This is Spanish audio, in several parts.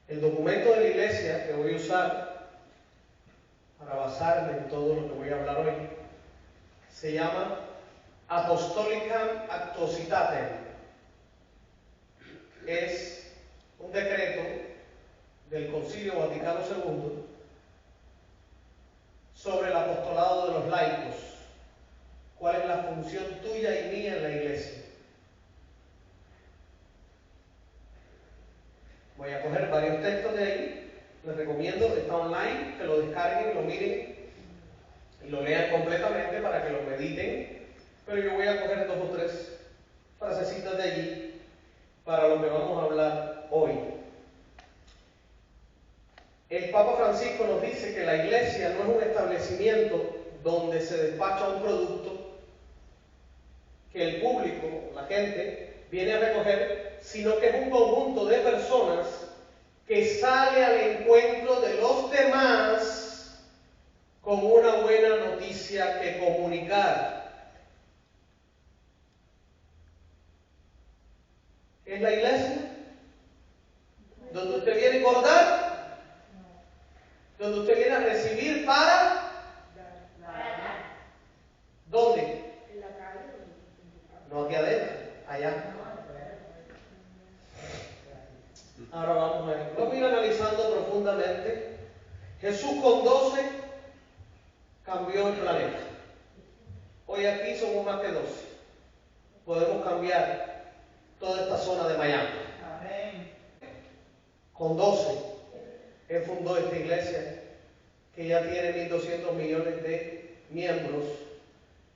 El documento de la iglesia que voy a usar para basarme en todo lo que voy a hablar hoy se llama Apostolicam Actuositatem. Es un decreto del Concilio Vaticano II sobre el apostolado de los laicos. ¿Cuál es la función tuya y mía en la iglesia? Voy a coger varios textos de ahí. Les recomiendo, está online, que lo descarguen, lo miren y lo lean completamente para que lo mediten. Pero yo voy a coger 2 o 3 frasecitas de allí para lo que vamos a hablar hoy. El Papa Francisco nos dice que la iglesia no es un establecimiento donde se despacha un producto que el público, la gente, viene a recoger, sino que es un conjunto de personas que sale al encuentro de los demás con una buena noticia que comunicar. ¿Es la iglesia? ¿Donde usted viene a engordar? ¿Donde usted viene a recibir para? ¿Dónde? En la calle. No aquí adentro, allá. Ahora vamos a ir analizando profundamente. Jesús con 12 cambió el planeta. Hoy aquí somos más que 12. Podemos cambiar toda esta zona de Miami. Amén. Con 12, Él fundó esta iglesia que ya tiene 1.200 millones de miembros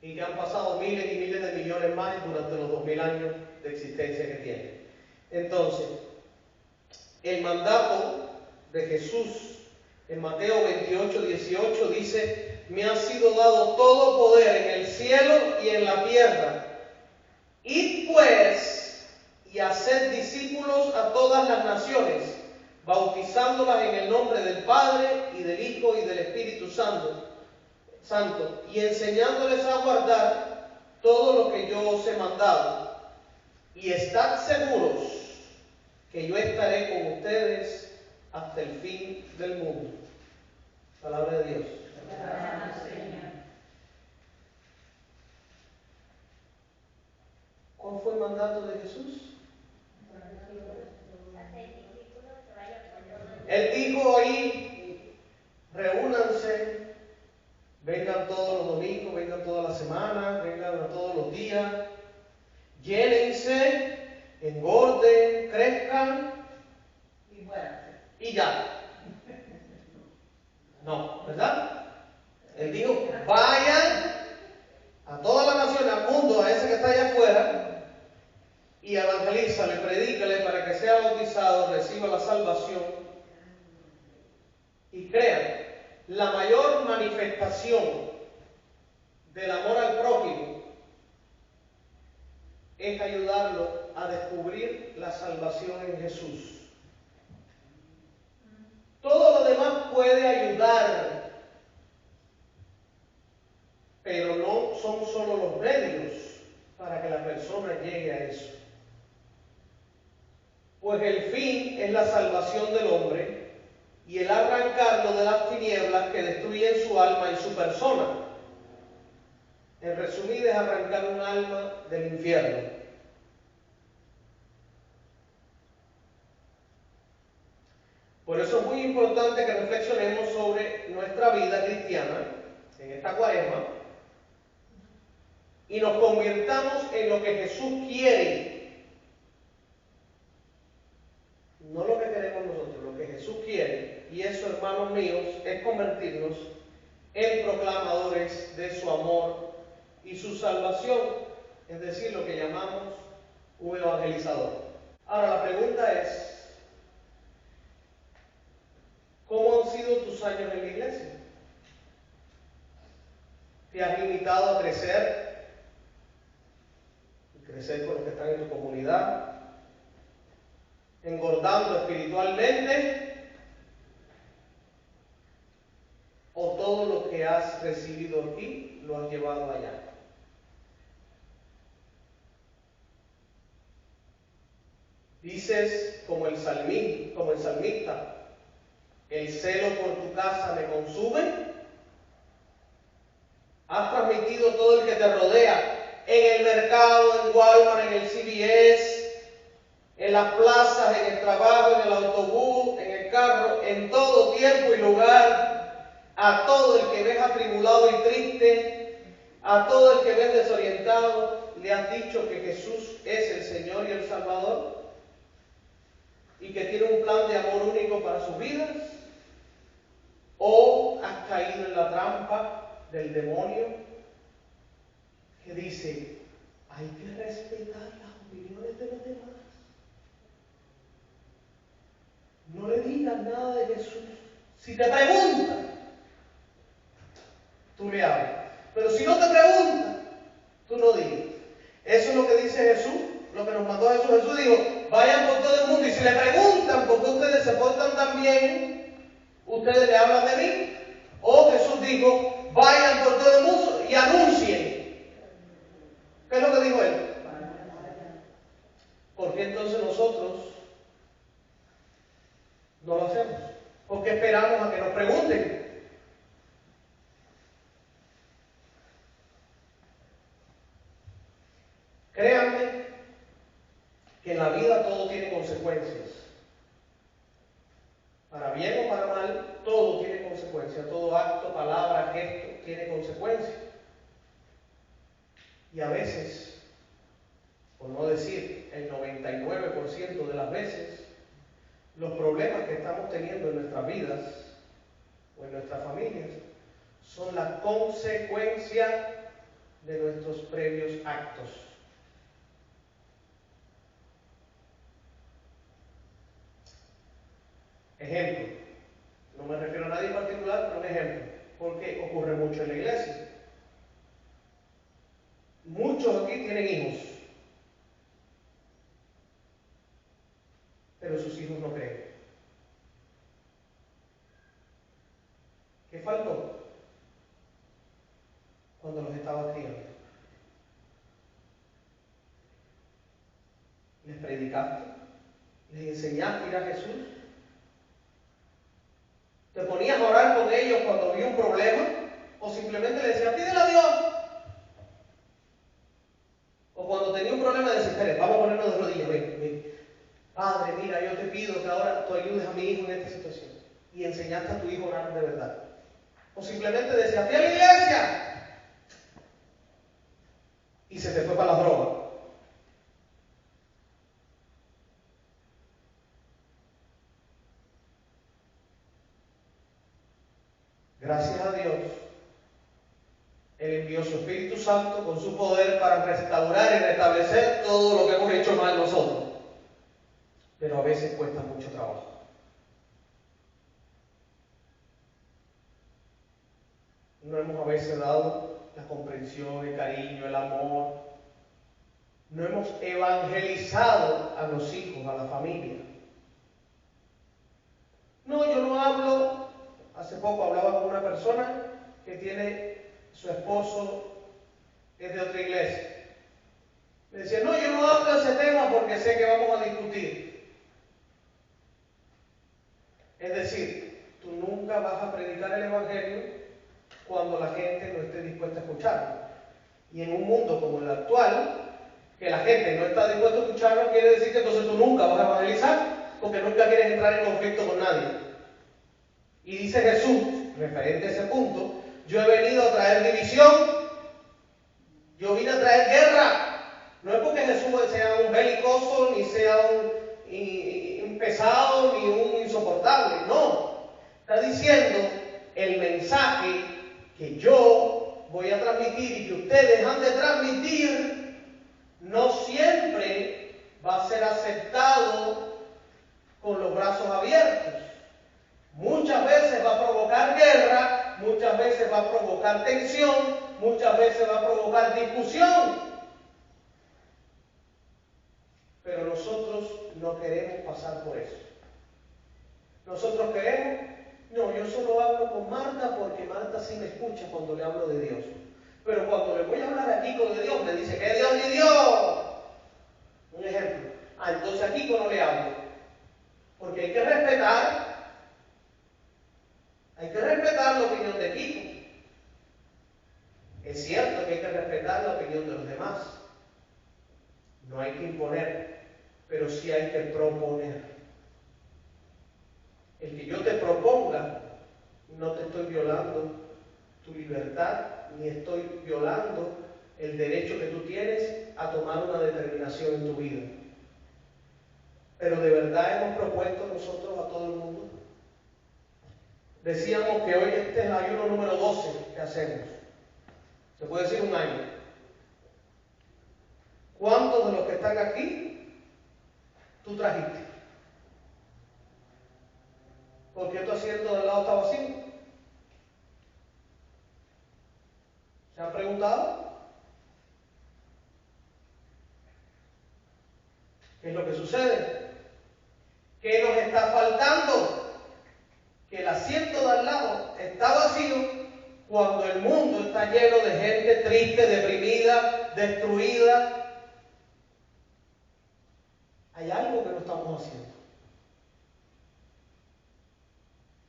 y que han pasado miles y miles de millones más durante los 2000 años de existencia que tiene. Entonces, el mandato de Jesús en Mateo 28, 18 dice: me ha sido dado todo poder en el cielo y en la tierra. Id pues y haced discípulos a todas las naciones, bautizándolas en el nombre del Padre y del Hijo y del Espíritu Santo, y enseñándoles a guardar todo lo que yo os he mandado. Y estad seguros que yo estaré con ustedes hasta el fin del mundo. Palabra de Dios. ¿Cuál fue el mandato de Jesús? Él dijo ahí: reúnanse, vengan todos los domingos, vengan toda la semana, vengan todos los días, llénense, engorden, crezcan Y muérase. y ya. No, ¿verdad? Él dijo: vayan a toda la nación, al mundo, a ese que está allá afuera, y evangelízale, predícale para que sea bautizado, reciba la salvación. Y crean, la mayor manifestación del amor al prójimo es ayudarlo a descubrir la salvación en Jesús. Todo lo demás puede ayudar, pero no son solo los medios para que la persona llegue a eso. Pues el fin es la salvación del hombre y el arrancarlo de las tinieblas que destruyen su alma y su persona. En resumidas, es arrancar un alma del infierno. Por eso es muy importante que reflexionemos sobre nuestra vida cristiana en esta cuaresma y nos convirtamos en lo que Jesús quiere. No lo que queremos nosotros, lo que Jesús quiere. Y eso, hermanos míos, es convertirnos en proclamadores de su amor y su salvación, es decir, lo que llamamos un evangelizador. Ahora la pregunta es: ¿cómo han sido tus años en la iglesia? ¿Te has limitado a crecer? Crecer con los que están en tu comunidad, engordando espiritualmente, o todo lo que has recibido aquí lo has llevado allá. Dices como el salmista, el celo por tu casa me consume. Has transmitido todo el que te rodea, en el mercado, en Walmart, en el CVS, en las plazas, en el trabajo, en el autobús, en el carro, en todo tiempo y lugar, a todo el que ves atribulado y triste, a todo el que ves desorientado, le has dicho que Jesús es el Señor y el Salvador y que tiene un plan de amor único para sus vidas. ¿O has caído en la trampa del demonio que dice, hay que respetar las opiniones de los demás? No le digas nada de Jesús. Si te preguntan, tú le hablas. Pero si no te preguntan, tú no digas. Eso es lo que dice Jesús, lo que nos mandó Jesús. Jesús dijo, vayan por todo el mundo y si le preguntan por qué ustedes se portan tan bien, ustedes le hablan de mí. O Jesús dijo, vayan por todo el mundo y anuncien. ¿Qué es lo que dijo él? ¿Por qué entonces nosotros no lo hacemos? ¿Por qué esperamos a que nos pregunten? Créanme que en la vida todo tiene consecuencias. Para bien o para mal, todo tiene consecuencias. Todo acto, palabra, gesto tiene consecuencias. Y a veces, por no decir el 99% de las veces, los problemas que estamos teniendo en nuestras vidas o en nuestras familias son la consecuencia de nuestros previos actos. Ejemplo, no me refiero a nadie en particular, pero un ejemplo, porque ocurre mucho en la iglesia. Muchos aquí tienen hijos, pero sus hijos no creen. ¿Qué faltó cuando los estaba criando? ¿Les predicaste? ¿Les enseñaste a ir a Jesús? ¿Te ponías a orar con ellos cuando había un problema? ¿O simplemente le decías, pídele a Dios? O cuando tenía un problema decías, espere, vamos a ponernos de rodillas, ven. Padre, mira, yo te pido que ahora tú ayudes a mi hijo en esta situación. Y enseñaste a tu hijo a orar de verdad. O simplemente decías, fui a la iglesia. Y se te fue para las drogas. Gracias a Dios, Él envió su Espíritu Santo con su poder para restaurar y restablecer todo lo que hemos hecho mal nosotros. Pero a veces cuesta mucho trabajo. No hemos a veces dado la comprensión, el cariño, el amor. No hemos evangelizado a los hijos, a la familia. No, yo no hablo. Hace poco hablaba con una persona que tiene su esposo, es de otra iglesia. Me decía, no, yo no hablo de ese tema porque sé que vamos a discutir. Es decir, tú nunca vas a predicar el evangelio cuando la gente no esté dispuesta a escucharlo. Y en un mundo como el actual, que la gente no está dispuesta a escucharlo, quiere decir que entonces tú nunca vas a evangelizar, porque nunca quieres entrar en conflicto con nadie. Y dice Jesús, referente a ese punto, yo he venido a traer división, yo vine a traer guerra. No es porque Jesús sea un belicoso, ni sea un pesado, ni un insoportable, no. Está diciendo el mensaje que yo voy a transmitir y que ustedes han de transmitir, no siempre va a ser aceptado con los brazos abiertos. Muchas veces va a provocar guerra, muchas veces va a provocar tensión, muchas veces va a provocar discusión. Pero nosotros no queremos pasar por eso. Nosotros queremos, no, yo solo hablo con Marta porque Marta sí me escucha cuando le hablo de Dios. Pero cuando le voy a hablar aquí con Dios, me dice que Dios ni Dios. Un ejemplo, Entonces a Kiko no le hablo. Porque hay que respetar la opinión de Kiko. Es cierto que hay que respetar la opinión de los demás. No hay que imponer, pero sí hay que proponer. El que yo te proponga, no te estoy violando tu libertad, ni estoy violando el derecho que tú tienes a tomar una determinación en tu vida. Pero de verdad hemos propuesto nosotros a todo el mundo. Decíamos que hoy este es el ayuno número 12 que hacemos. Se puede decir un año. ¿Cuántos de los que están aquí tú trajiste? ¿Por qué tu asiento del lado está vacío? ¿Se han preguntado? ¿Qué es lo que sucede? ¿Qué nos está faltando? Que el asiento de al lado está vacío cuando el mundo está lleno de gente triste, deprimida, destruida. Hay algo que no estamos haciendo.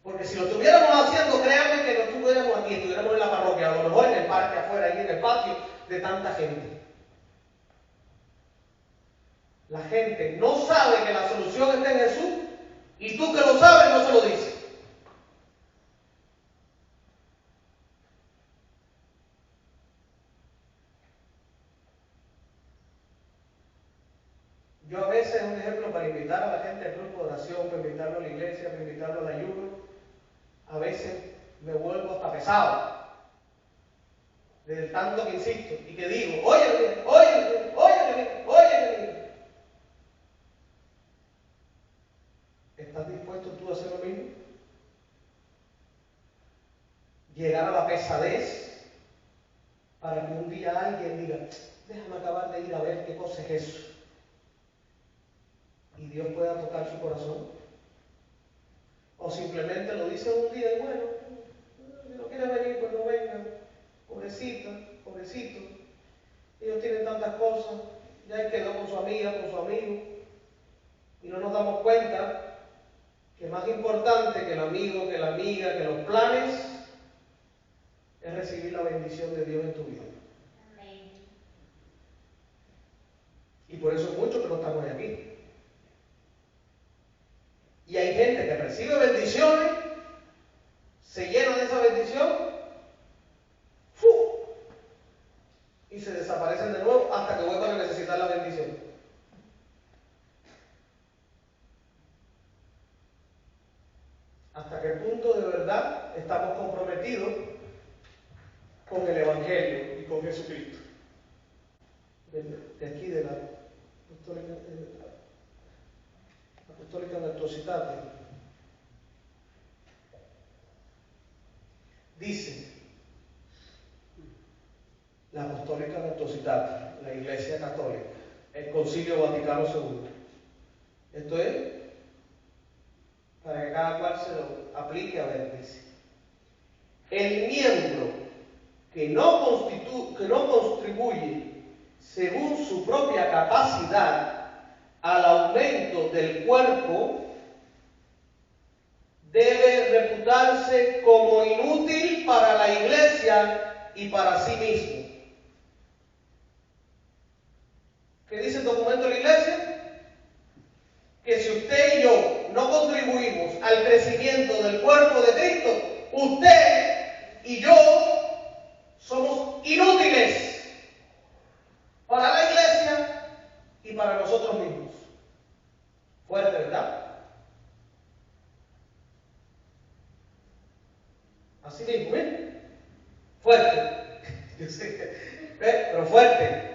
Porque si lo estuviéramos haciendo, créanme que no estuviéramos aquí, estuviéramos en la parroquia, a lo mejor en el parque afuera, ahí en el patio de tanta gente. La gente no sabe que la solución está en Jesús y tú que lo sabes no se lo dices. Yo a veces, un ejemplo, para invitar a la gente al grupo de oración, para invitarlo a la iglesia, para invitarlo al ayuno, a veces me vuelvo hasta pesado, de tanto que insisto y que digo, óyeme, óyeme, óyeme, óyeme. ¿Estás dispuesto tú a hacer lo mismo? Llegar a la pesadez para que un día alguien diga, déjame acabar de ir a ver qué cosa es eso. Y Dios pueda tocar su corazón. O simplemente lo dice un día y bueno, si no quiere venir, pues no venga. Pobrecita, pobrecito. Ellos tienen tantas cosas. Ya él quedó con su amiga, con su amigo. Y no nos damos cuenta que más importante que el amigo, que la amiga, que los planes, es recibir la bendición de Dios en tu vida. Amén. Y por eso es mucho que no estamos aquí. Y hay gente que recibe bendiciones, se llena de esa bendición, ¡fu! Y se desaparecen de nuevo hasta que vuelvan a necesitar la bendición. Hasta qué punto de verdad estamos comprometidos con el Evangelio y con Jesucristo. De aquí de la Apostólica Virtuositate. Dice la Apostólica Virtuositate, la Iglesia Católica, el Concilio Vaticano II. Esto es para que cada cual se lo aplique a ver, dice. El miembro que no contribuye según su propia capacidad al aumento del cuerpo debe reputarse como inútil para la iglesia y para sí mismo. ¿Qué dice el documento de la iglesia? Que si usted y yo no contribuimos al crecimiento del cuerpo de Cristo, usted y yo somos inútiles para la iglesia y para nosotros mismos. Fuerte, ¿verdad? Así mismo, ¿eh? Fuerte. Yo sé, pero fuerte.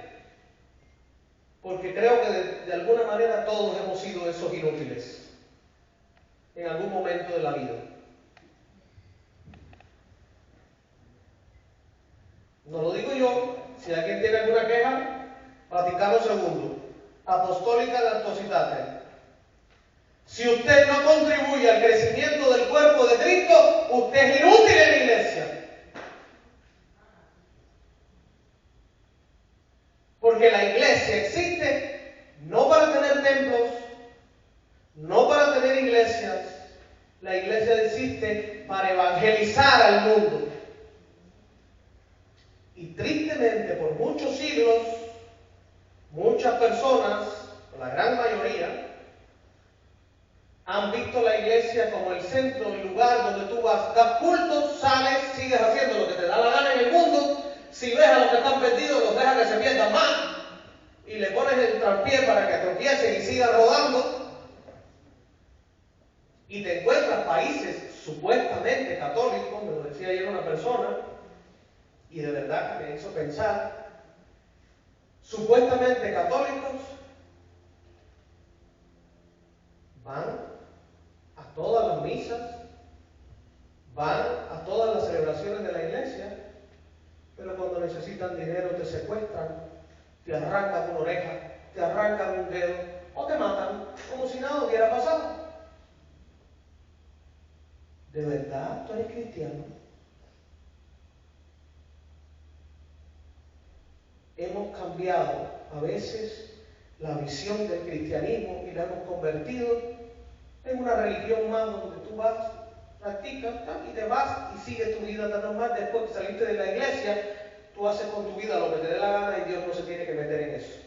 Porque creo que de alguna manera todos hemos sido esos inútiles en algún momento de la vida. No lo digo yo. Si alguien tiene alguna queja, Vaticano II, Apostólica Virtuositate. Si usted no contribuye al crecimiento del cuerpo de Cristo, usted es inútil en la iglesia. Porque la iglesia existe no para tener templos La iglesia existe para evangelizar al mundo. Y tristemente, por muchos siglos, muchas personas, la gran mayoría, han visto la iglesia como el centro, el lugar donde tú vas, das cultos, sales, sigues haciendo lo que te da la gana en el mundo. Si ves a los que están perdidos, los dejas que se pierdan más y le pones el traspié para que tropiecen y sigan rodando. Y te encuentras países supuestamente católicos, me lo decía ayer una persona, y de verdad que me hizo pensar, supuestamente católicos, van a todas las misas, van a todas las celebraciones de la iglesia, pero cuando necesitan dinero te secuestran, te arrancan una oreja, te arrancan un dedo o te matan como si nada hubiera pasado. ¿De verdad tú eres cristiano? Hemos cambiado a veces la visión del cristianismo y la hemos convertido en una religión más donde tú vas, practicas y te vas y sigues tu vida tan normal. Después que saliste de la iglesia, tú haces con tu vida lo que te dé la gana y Dios no se tiene que meter en eso.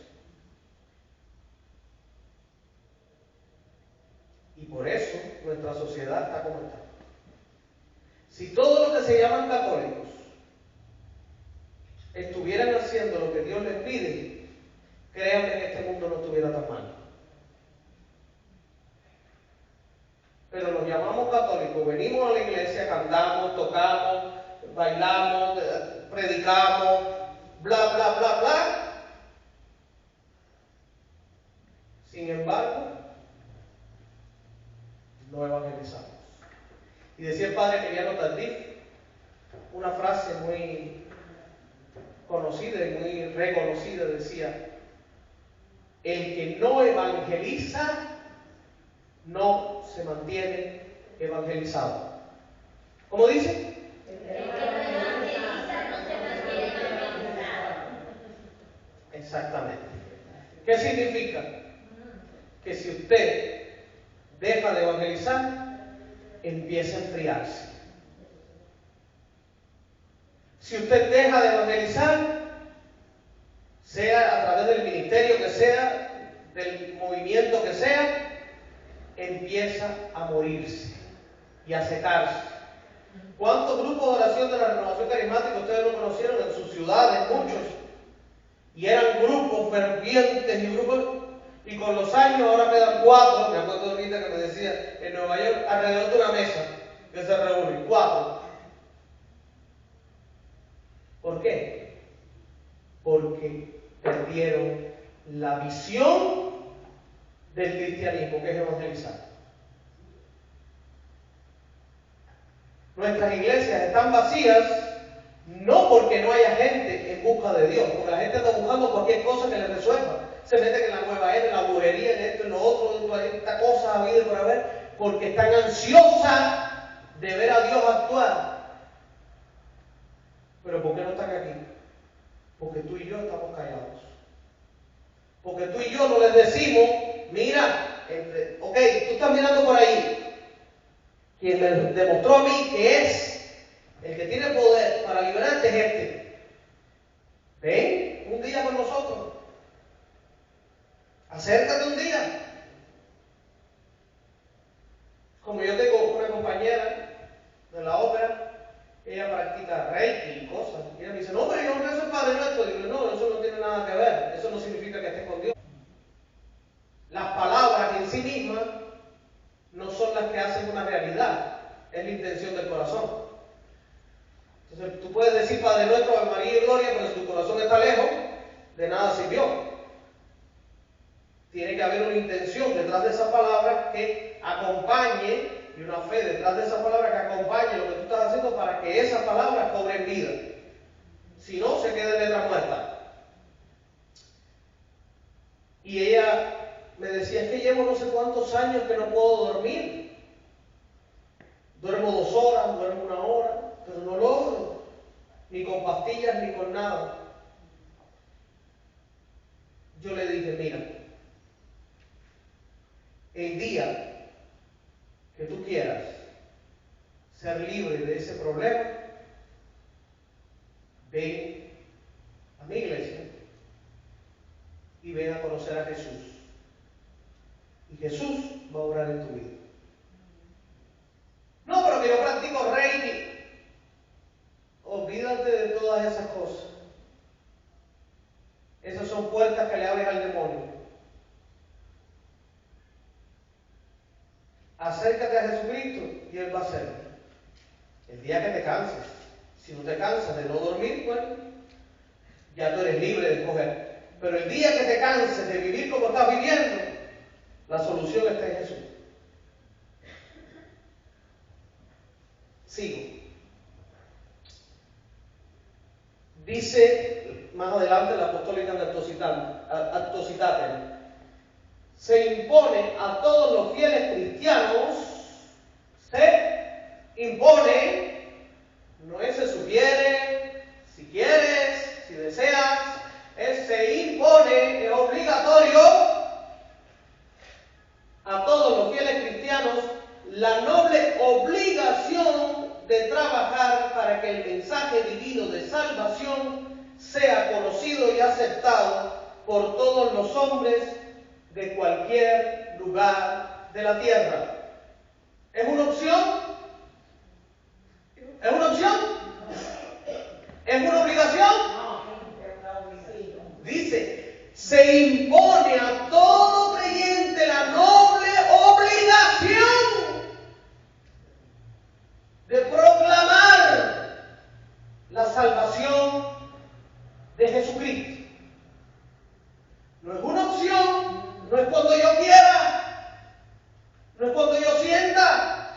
Y por eso nuestra sociedad está como está. Si todos los que se llaman católicos estuvieran haciendo lo que Dios les pide, créanme que este mundo no estuviera tan mal. Pero nos llamamos católicos, venimos a la iglesia, cantamos, tocamos, bailamos, predicamos, bla, bla, bla, bla. Sin embargo, no evangelizamos. Y decía el padre Emiliano Tardif una frase muy conocida y muy reconocida, decía: el que no evangeliza no se mantiene evangelizado. ¿Cómo dice? El que no evangeliza no se mantiene evangelizado. Exactamente. ¿Qué significa? Que si usted deja de evangelizar, empieza a enfriarse. Si usted deja de evangelizar, sea a través del ministerio que sea, del movimiento que sea, empieza a morirse y a secarse. ¿Cuántos grupos de oración de la Renovación Carismática ustedes lo conocieron en sus ciudades? Muchos. Y eran grupos fervientes y grupos, y con los años ahora quedan 4, me acuerdo ahorita que me decía, en Nueva York, alrededor de una mesa que se reúnen, 4. ¿Por qué? Porque perdieron la visión del cristianismo, que es evangelizar. Nuestras iglesias están vacías no porque no haya gente en busca de Dios, porque la gente está buscando cualquier cosa que les resuelva. Se meten en la nueva era, en la brujería, en esto, en lo otro, en esta cosa habida y por haber, porque están ansiosas de ver a Dios actuar. Pero ¿por qué no están aquí? Porque tú y yo estamos callados. Porque tú y yo no les decimos, mira, ok, tú estás mirando por ahí. Quien me demostró a mí que es el que tiene poder para liberarte es este. Ven un día con nosotros. Acércate un día. Como yo tengo una compañera de la ópera, ella practica reiki y cosas. Y ella me dice, no, pero yo no rezo el Padre Nuestro. Digo, no, eso no tiene nada que ver. Eso no significa que estés con Dios. Las palabras en sí mismas no son las que hacen una realidad. Es la intención del corazón. Entonces tú puedes decir Padre Nuestro, Ave María y Gloria, pero si tu corazón está lejos, de nada sirvió. Tiene que haber una intención detrás de esa palabra que acompañe, y una fe detrás de esa palabra que acompañe lo que tú estás haciendo para que esa palabra cobre vida. Si no, se queda en letra muerta. Y ella me decía, es que llevo no sé cuántos años que no puedo dormir. Duermo 2 horas, duermo 1 hora, pero no logro, ni con pastillas ni con nada. Yo le dije, mira, el día que tú quieras ser libre de ese problema, ven a mi iglesia y ven a conocer a Jesús. Y Jesús va a obrar en tu vida. No, pero que yo practico Reiki. Olvídate de todas esas cosas. Esas son puertas que le abres al demonio. Acércate a Jesucristo y Él va a hacerlo. El día que te canses, si no te cansas de no dormir, bueno, ya tú eres libre de escoger. Pero el día que te canses de vivir como estás viviendo, la solución está en Jesús. Sigo. Dice más adelante la apostólica de Actositate, se impone a todos los fieles cristianos, se impone, no es se sugiere, si quieres, si deseas, es se impone, es obligatorio a todos los fieles cristianos la noble obligación de trabajar para que el mensaje divino de salvación sea conocido y aceptado por todos los hombres de cualquier lugar de la tierra. ¿Es una opción? ¿Es una opción? ¿Es una obligación? Dice, se impone a todo creyente la noble obligación de proclamar la salvación de Jesucristo. No es una opción, no es cuando yo quiera, no es cuando yo sienta,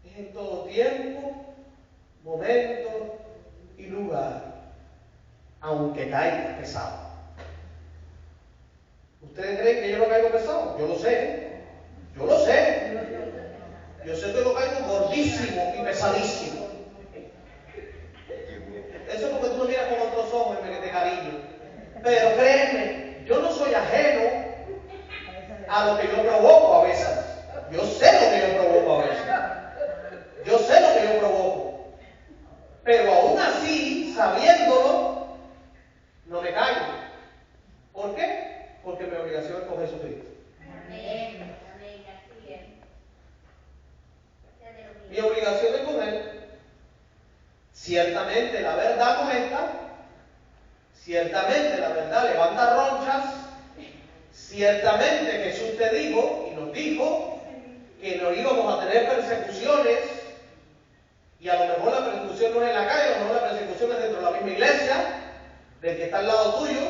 es en todo tiempo, momento y lugar, aunque caiga pesado. ¿Ustedes creen que yo no caigo pesado? Yo lo sé, yo lo sé. Yo sé que lo caigo gordísimo y pesadísimo. Eso es porque tú me miras con otros ojos y me de cariño. Pero créeme, yo no soy ajeno a lo que yo provoco a veces. Yo sé lo que yo provoco a veces. Yo sé lo que yo provoco. Pero aún así, sabiéndolo, no me caigo. ¿Por qué? Porque mi obligación es con Jesucristo. Amén. Amén. Así es. Mi obligación es con Él. Ciertamente la verdad molesta, ciertamente la verdad levanta ronchas, ciertamente Jesús te dijo y nos dijo que no íbamos a tener persecuciones, y a lo mejor la persecución no es en la calle, a lo mejor la persecución es dentro de la misma iglesia, del que está al lado tuyo.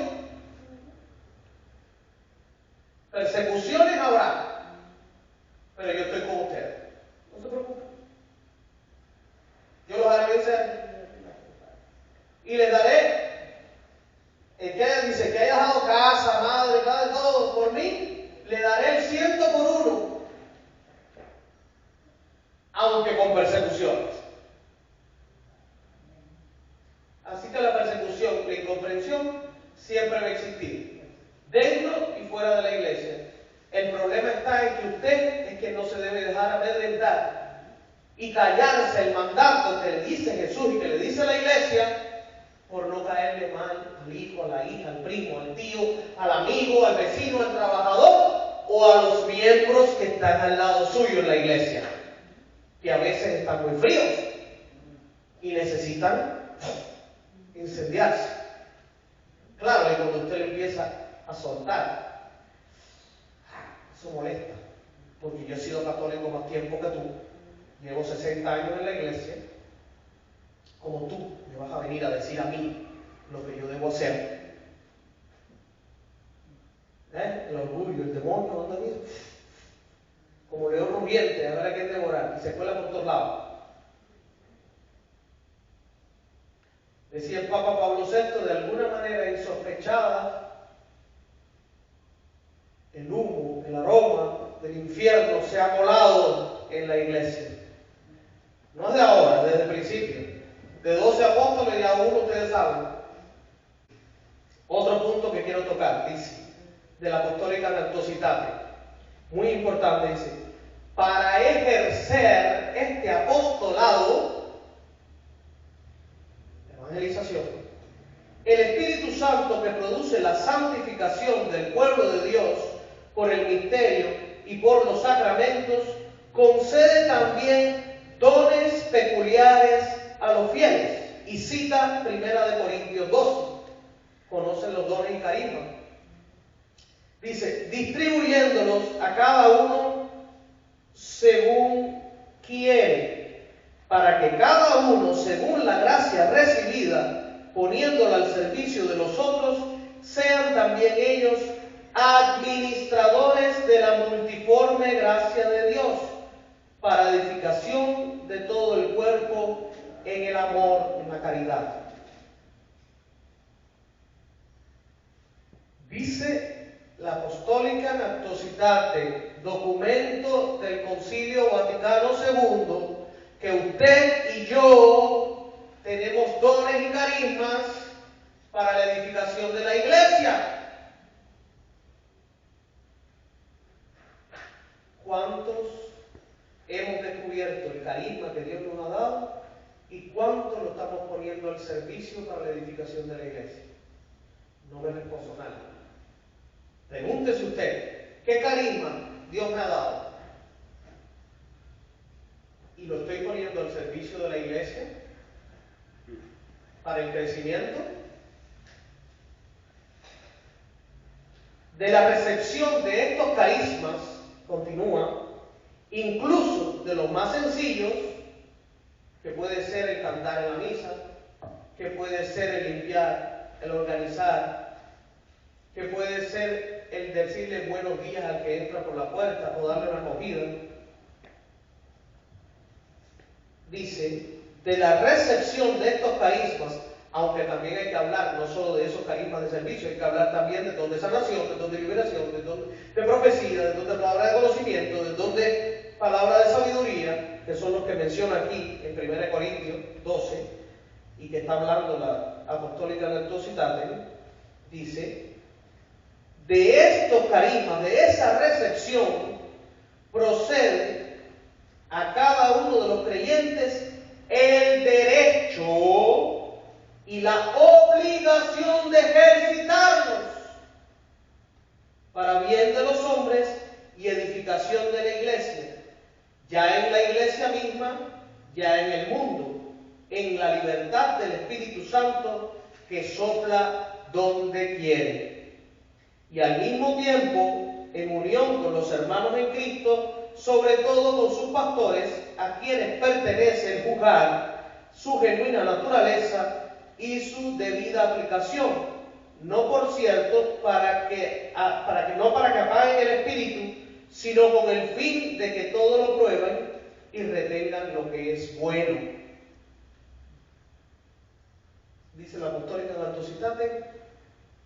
Persecuciones habrá, pero yo estoy con ustedes. No se preocupen. Yo los haré vencer. Y les daré, el que dice que haya dejado casa, madre, padre, todo por mí, le daré el 100 por 1, aunque con persecuciones. Así que la persecución, la incomprensión, siempre va a existir, dentro y fuera de la iglesia. El problema está en que usted es que no se debe dejar amedrentar y callarse el mandato que le dice Jesús y que le dice la iglesia, por no caerle mal al hijo, a la hija, al primo, al tío, al amigo, al vecino, al trabajador o a los miembros que están al lado suyo en la iglesia, que a veces están muy fríos y necesitan incendiarse. Claro, y cuando usted le empieza a soltar, eso molesta, porque yo he sido católico más tiempo que tú, llevo 60 años en la iglesia. Como tú me vas a venir a decir a mí lo que yo debo hacer. El orgullo, el demonio, anda bien. Como león rugiente, a ver a quién devorar, y se cuela por todos lados. Decía el Papa Pablo VI, de alguna manera insospechada, el humo, el aroma del infierno se ha colado en la iglesia. No es de ahora, desde el principio. De 12 apóstoles y a uno ustedes saben. Otro punto que quiero tocar, dice, de la apostólica de Actositate, muy importante, dice, para ejercer santificación del pueblo de Dios por el misterio y por los sacramentos, concede también dones peculiares a los fieles. Y cita 1 Corintios 12. Conocen los dones y carismas. Dice, distribuyéndolos a cada uno según quiere, para que cada uno, según la gracia recibida, poniéndola al servicio de los otros, sean también ellos administradores de la multiforme gracia de Dios, para edificación de todo el cuerpo en el amor, en la caridad. Dice la Apostólica Nunc Citate, documento del Concilio Vaticano II, que usted y yo tenemos dones y carismas para la edificación de la iglesia. ¿Cuántos hemos descubierto el carisma que Dios nos ha dado y cuánto lo estamos poniendo al servicio para la edificación de la iglesia? No me respondo nada. Pregúntese usted, ¿qué carisma Dios me ha dado? ¿Y lo estoy poniendo al servicio de la iglesia para el crecimiento? De la recepción de estos carismas, continúa, incluso de los más sencillos, que puede ser el cantar en la misa, que puede ser el limpiar, el organizar, que puede ser el decirle buenos días al que entra por la puerta o darle una acogida. Dice, de la recepción de estos carismas, aunque también hay que hablar no solo de esos carismas de servicio, hay que hablar también de don de sanación, de don de liberación, de don de profecía, de don de palabra de conocimiento, de don de palabra de sabiduría, que son los que menciona aquí en 1 Corintios 12, y que está hablando la Apostólica Nunc Citate. Dice, de estos carismas, de esa recepción, procede a cada uno de los creyentes el derecho y la obligación de ejercitarlos para bien de los hombres y edificación de la iglesia, ya en la iglesia misma, ya en el mundo, en la libertad del Espíritu Santo que sopla donde quiere. Y al mismo tiempo, en unión con los hermanos en Cristo, sobre todo con sus pastores, a quienes pertenece el juzgar su genuina naturaleza y su debida aplicación, no por cierto para que apaguen el espíritu, sino con el fin de que todo lo prueben y retengan lo que es bueno. Dice la Apostólica Nunc Citate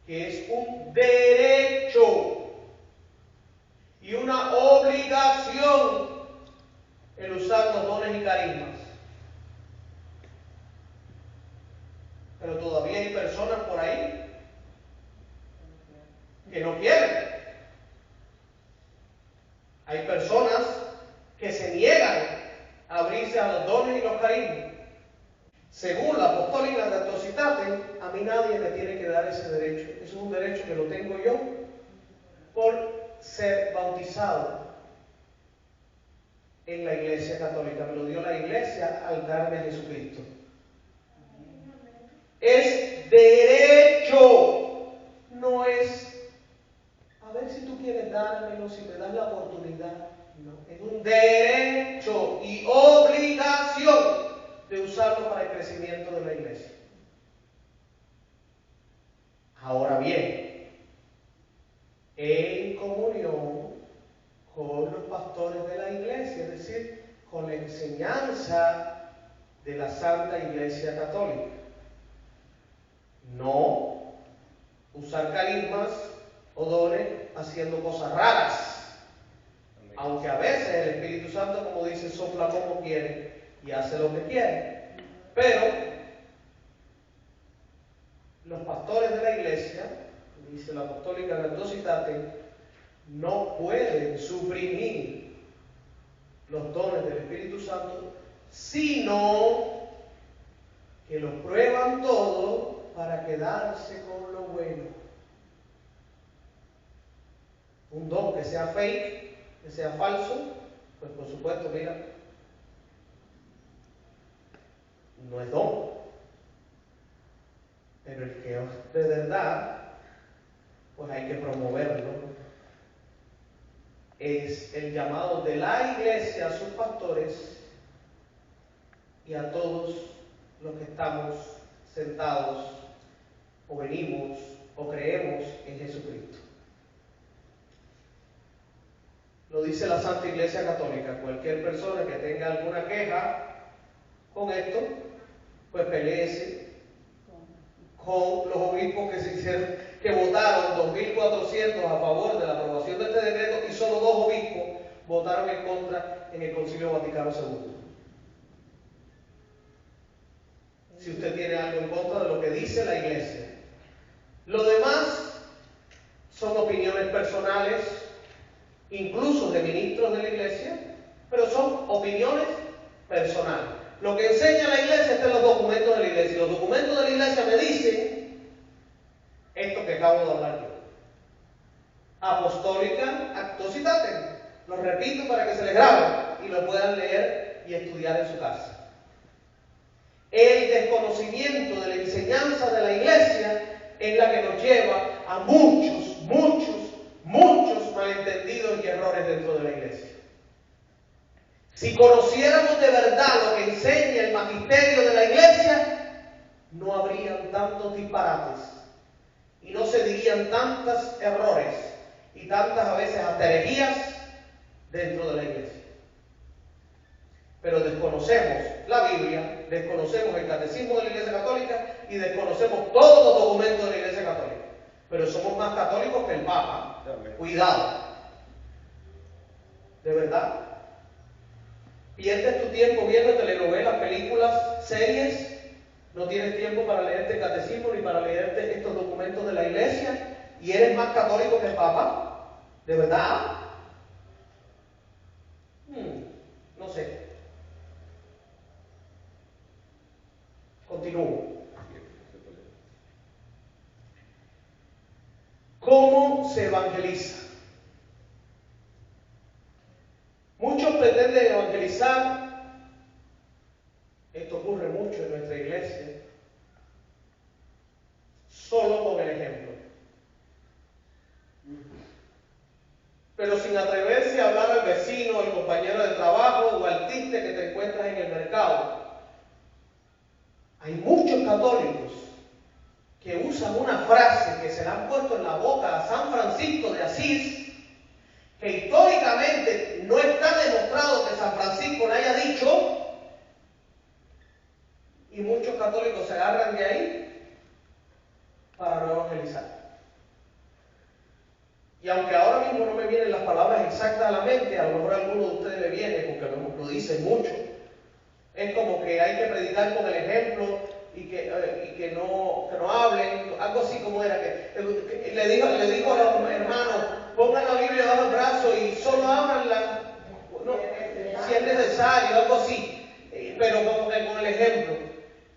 que es un derecho y una obligación el usar los dones y carismas. Pero todavía hay personas por ahí que no quieren. Hay personas que se niegan a abrirse a los dones y los carismas. Según la Apostólica Nunc Citate, a mí nadie me tiene que dar ese derecho. Eso es un derecho que lo tengo yo por ser bautizado en la Iglesia Católica. Me lo dio la Iglesia al darme a Jesucristo. Es derecho, no es a ver si tú quieres dármelo, si me das la oportunidad. No, es un derecho y obligación de usarlo para el crecimiento de la iglesia. Ahora bien, en comunión con los pastores de la iglesia, es decir, con la enseñanza de la Santa Iglesia Católica. No usar carismas o dones haciendo cosas raras, aunque a veces el Espíritu Santo, como dice, sopla como quiere y hace lo que quiere. Pero los pastores de la iglesia, dice la Apostólica Nunc Citate, no pueden suprimir los dones del Espíritu Santo, sino que los prueban todo para quedarse con lo bueno. un don que sea fake, que sea falso, pues por supuesto, mira, no es don. Pero el que es de verdad, pues hay que promoverlo. Es el llamado de la iglesia a sus pastores y a todos los que estamos sentados o venimos o creemos en Jesucristo. Lo dice la Santa Iglesia Católica: cualquier persona que tenga alguna queja con esto, pues peleese con los obispos que votaron 2.400 a favor de la aprobación de este decreto, y solo 2 obispos votaron en contra en el Concilio Vaticano II. Si usted tiene algo en contra de lo que dice la Iglesia. Lo demás son opiniones personales, incluso de ministros de la Iglesia, pero son opiniones personales. Lo que enseña la Iglesia está en los documentos de la Iglesia. Los documentos de la Iglesia me dicen esto que acabo de hablar yo. Apostólica Actos Citatem. Lo repito para que se les grabe y lo puedan leer y estudiar en su casa. El desconocimiento de la enseñanza de la Iglesia es la que nos lleva a muchos malentendidos y errores dentro de la Iglesia. Si conociéramos de verdad lo que enseña el magisterio de la Iglesia, no habrían tantos disparates y no se dirían tantos errores y tantas a veces herejías dentro de la Iglesia. Pero desconocemos la Biblia, desconocemos el catecismo de la Iglesia Católica y desconocemos todos los documentos de la Iglesia Católica. Pero somos más católicos que el Papa. Cuidado. De verdad. Pierdes tu tiempo viendo telenovelas, películas, series. No tienes tiempo para leerte el catecismo ni para leerte estos documentos de la Iglesia. Y eres más católico que el Papa. ¿De verdad? No sé. Continúo. ¿Cómo se evangeliza? Muchos pretenden evangelizar. Esto ocurre mucho en nuestra iglesia. Solo con el ejemplo. Pero sin atreverse a hablar al vecino, al compañero de trabajo o al tiste que te encuentras en el mercado. Hay muchos católicos que usan una frase que se le han puesto en la boca a San Francisco de Asís, que históricamente no está demostrado que San Francisco le haya dicho, y muchos católicos se agarran de ahí para no evangelizar. Y aunque ahora mismo no me vienen las palabras exactas a la mente, a lo mejor alguno de ustedes me viene porque lo dicen mucho. Es como que hay que predicar con el ejemplo y que no hablen, algo así como era, que le digo a los hermanos: pongan la Biblia bajo el brazo y solo abranla si es necesario, algo así, pero como que con el ejemplo.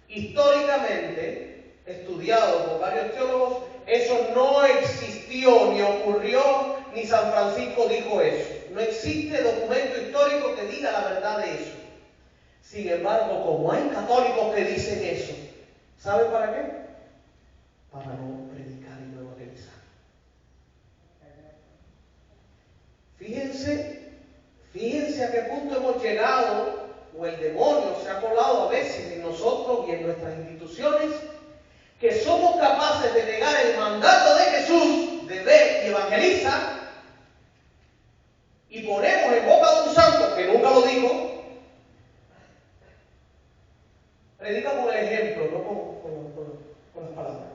Históricamente, estudiado por varios teólogos, eso no existió, ni ocurrió, ni San Francisco dijo eso. No existe documento histórico que diga la verdad de eso. Sin embargo, como hay católicos que dicen eso, ¿saben para qué? Para no predicar y no evangelizar. Fíjense a qué punto hemos llegado, o el demonio se ha colado a veces en nosotros y en nuestras instituciones, que somos capaces de negar el mandato de Jesús de ve y evangeliza, y ponemos en boca de un santo que nunca lo dijo. Predica con el ejemplo, no con las palabras.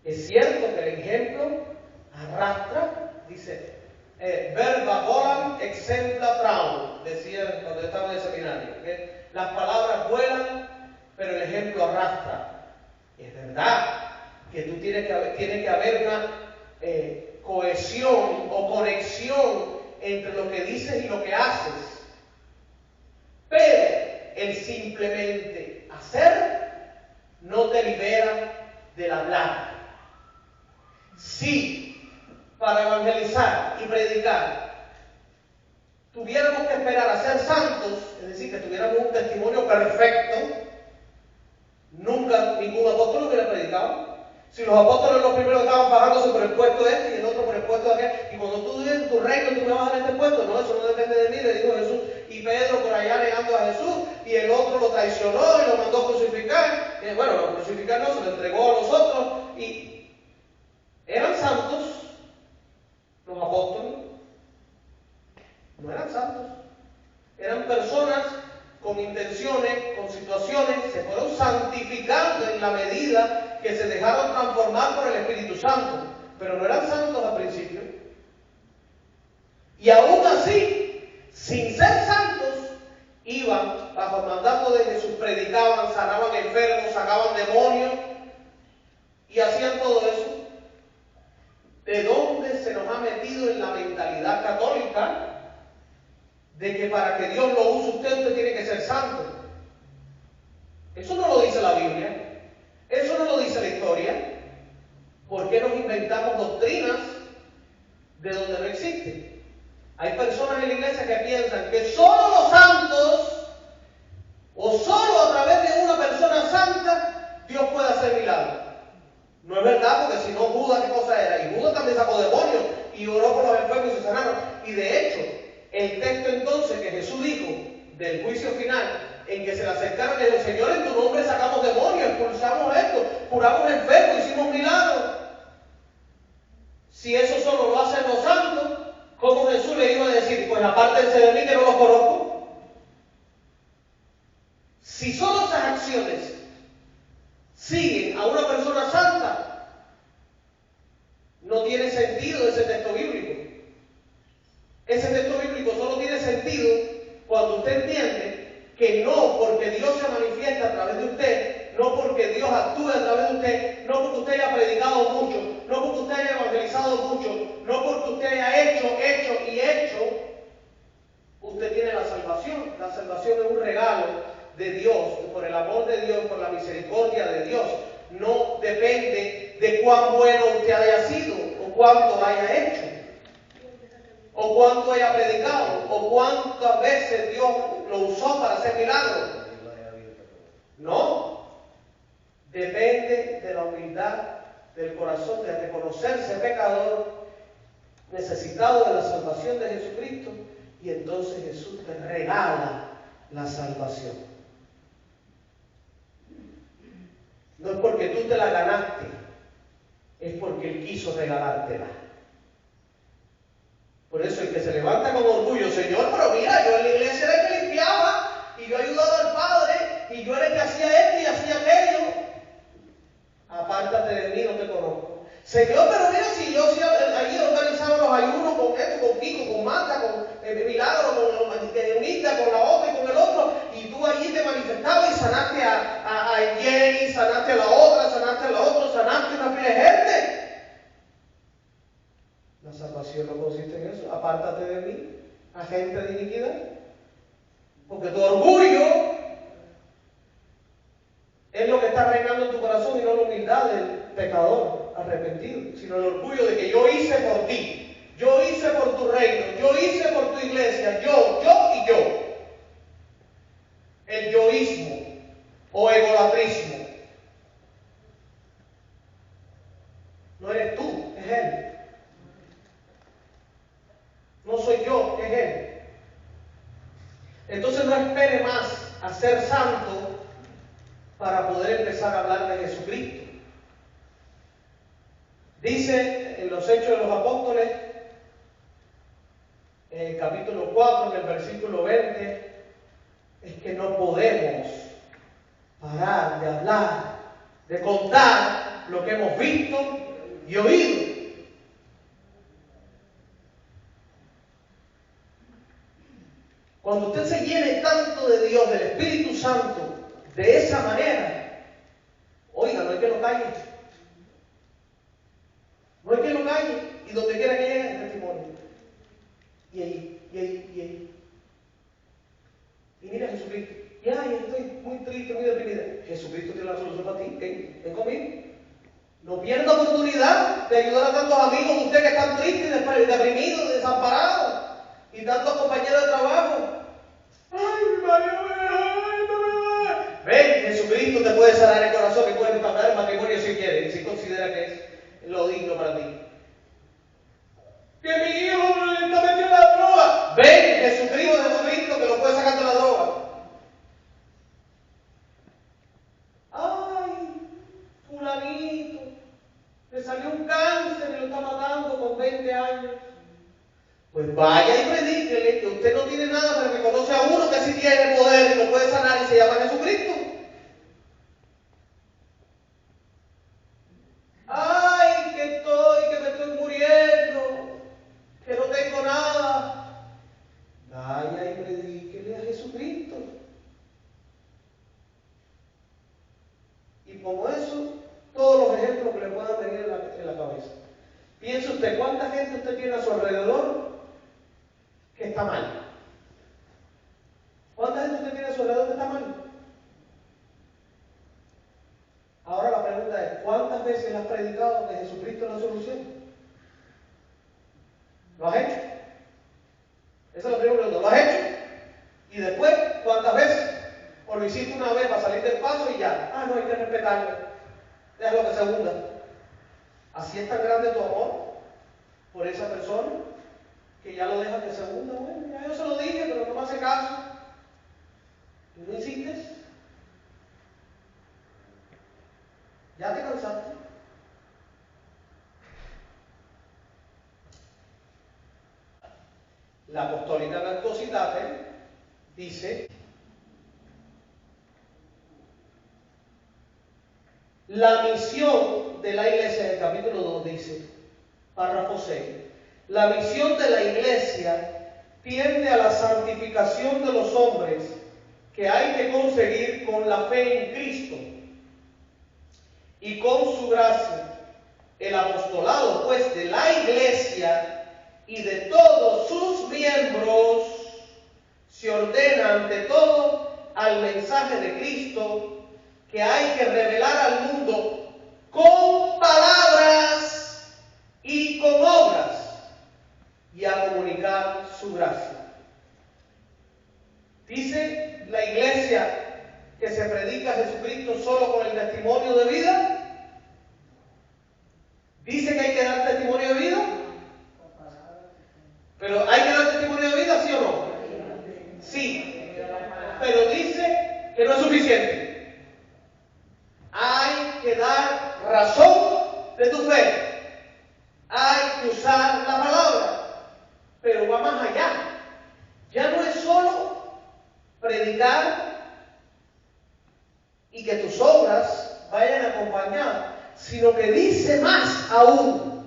Es cierto que el ejemplo arrastra, dice, verba volam exempla traum, decía cuando estaba en el seminario, que las palabras vuelan, pero el ejemplo arrastra. Es verdad que tú tiene que haber una cohesión o conexión entre lo que dices y lo que haces. Pero el simplemente hacer no te libera del hablar. Sí, para evangelizar y predicar, tuviéramos que esperar a ser santos, es decir, que tuviéramos un testimonio perfecto, nunca ningún apóstol hubiera predicado. Si los apóstoles los primeros estaban bajándose por el puesto este y el otro por el puesto de aquel, y cuando tú vives en tu reino tú me vas a dar este puesto, no, eso no depende de mí, le dijo Jesús. Y Pedro por allá negando a Jesús, y el otro lo traicionó y lo mandó a crucificar. Bueno, lo crucificar no, se lo entregó a los otros, y eran santos los apóstoles. No eran santos, eran personas con intenciones, con situaciones, se fueron santificando en la medida que se dejaron transformar por el Espíritu Santo, pero no eran santos al principio. Y aún así, sin ser santos, iban bajo el mandato de Jesús, predicaban, sanaban enfermos, sacaban demonios y hacían todo eso. ¿De dónde se nos ha metido en la mentalidad católica de que para que Dios lo use usted tiene que ser santo? Eso no lo dice la Biblia, eso no lo dice la historia. ¿Por qué nos inventamos doctrinas de donde no existen? Hay personas en la iglesia que piensan que solo los santos o solo a través de una persona santa Dios puede hacer milagros. No es verdad, porque si no, Judas, ¿qué cosa era? Y Judas también sacó demonios y oró por los enfermos y se sanaron. Y de hecho, el texto entonces que Jesús dijo del juicio final, en que se le acercaron y le dijo: Señor, en tu nombre sacamos demonios, expulsamos esto, curamos enfermos, hicimos milagros. Si eso solo lo hacen los santos, ¿cómo Jesús le iba a decir: pues apártense de mí que no los conozco? Si solo esas acciones siguen a una persona santa, no tiene sentido ese texto bíblico. Ese texto bíblico solo tiene sentido cuando usted entiende que no porque Dios se manifiesta a través de usted, no porque Dios actúe a través de usted, no porque usted haya predicado mucho, no porque usted haya evangelizado mucho, no porque usted haya hecho, usted tiene la salvación. La salvación es un regalo de Dios, por el amor de Dios, por la misericordia de Dios. No depende de cuán bueno usted haya sido, o cuánto haya hecho, o cuánto haya predicado, o cuántas veces Dios lo usó para hacer milagros. No, depende de la humildad del corazón, de reconocerse pecador, necesitado de la salvación de Jesucristo, y entonces Jesús te regala la salvación. No es porque tú te la ganaste, es porque Él quiso regalártela. Por eso el que se levanta con orgullo: Señor, pero mira, yo en la iglesia era el que limpiaba, y yo ayudaba al Padre, y yo era el que hacía esto y hacía aquello. Apártate de mí, no te conozco. Señor, pero mira, si yo allí organizaba los ayunos con esto, con Kiko, con Marta, con Milagro, con Unita, con la otra y con el otro, y tú allí te manifestabas y sanaste a Jenny, sanaste a la otra, sanaste a una pila de gente. La salvación no consiste en eso. Apártate de mí, agente de iniquidad. Porque tu orgullo es lo que está reinando en tu corazón, y no la humildad del pecador arrepentido, sino el orgullo de que yo hice por ti, yo hice por tu reino, yo hice por tu iglesia, yo y yo. El yoísmo o egolatrismo. No eres tú, es Él. No soy yo, es Él. Entonces no espere más a ser santo para poder empezar a hablar de Jesucristo. Dice en los Hechos de los Apóstoles, en el capítulo 4, en el versículo 20, es que no podemos parar de hablar, de contar lo que hemos visto y oído. Cuando usted se llene tanto de Dios, del Espíritu Santo, de esa manera, oiga, no hay que lo calle. No hay que lo calle. Y donde quiera que llegue, el testimonio. Y ahí. Y mira a Jesucristo. Y ay, estoy muy triste, muy deprimida. Jesucristo tiene la solución para ti. Ven conmigo. No pierda oportunidad de ayudar a tantos amigos de usted que están tristes, deprimidos, desamparados, y tantos compañeros de trabajo. Ay, mi marido me dejó, ay, no me va. Ven, Jesucristo te puede sanar el corazón y puede restaurar el matrimonio si quiere, si considera que es lo digno para ti. Que mi hijo está metido en la droga. Ven, Jesucristo que lo puede sacar de la droga. Ay, fulanito, le salió un cáncer y lo está matando con 20 años. Pues vaya y predíquele que usted no tiene nada, pero que conoce a uno que sí tiene poder y lo puede sanar y se llama Jesucristo. Ay, que me estoy muriendo, que no tengo nada. Vaya y predíquele a Jesucristo. Y como eso, todos los ejemplos que le puedan venir en la cabeza. Piense usted, ¿cuánta gente usted tiene a su alrededor que está mal? ¿Cuánta gente usted tiene a su alrededor que está mal? Ahora la pregunta es, ¿cuántas veces le has predicado que Jesucristo es la solución? ¿Lo has hecho? Esa es la primera pregunta. ¿Lo has hecho? Y después, ¿cuántas veces? ¿O lo hiciste una vez para salir del paso y ya? Ah, no, hay que respetarlo. Déjalo que se hunda. ¿Así es tan grande tu amor por esa persona que ya lo deja que se hunda? Bueno, ya yo se lo dije, pero no me hace caso. ¿Y no insistes? ¿Ya te cansaste? La Apostólica Virtuositate dice: la misión de la iglesia, en el capítulo 2 dice, párrafo 6, la misión de la iglesia tiende a la santificación de los hombres que hay que conseguir con la fe en Cristo y con su gracia. El apostolado, pues, de la iglesia y de todos sus miembros se ordena ante todo al mensaje de Cristo, que hay que revelar al mundo con palabras y con obras, y a comunicar su gracia. Dice la iglesia que se predica a Jesucristo solo con el testimonio de vida. Dice que hay que dar testimonio de vida. Pero ¿hay que dar testimonio de vida, sí o no? Sí. Pero dice que no es suficiente. Hay que dar razón de tu fe. Hay que usar la palabra. Pero va más allá. Ya no es solo predicar y que tus obras vayan acompañadas, sino que dice más aún.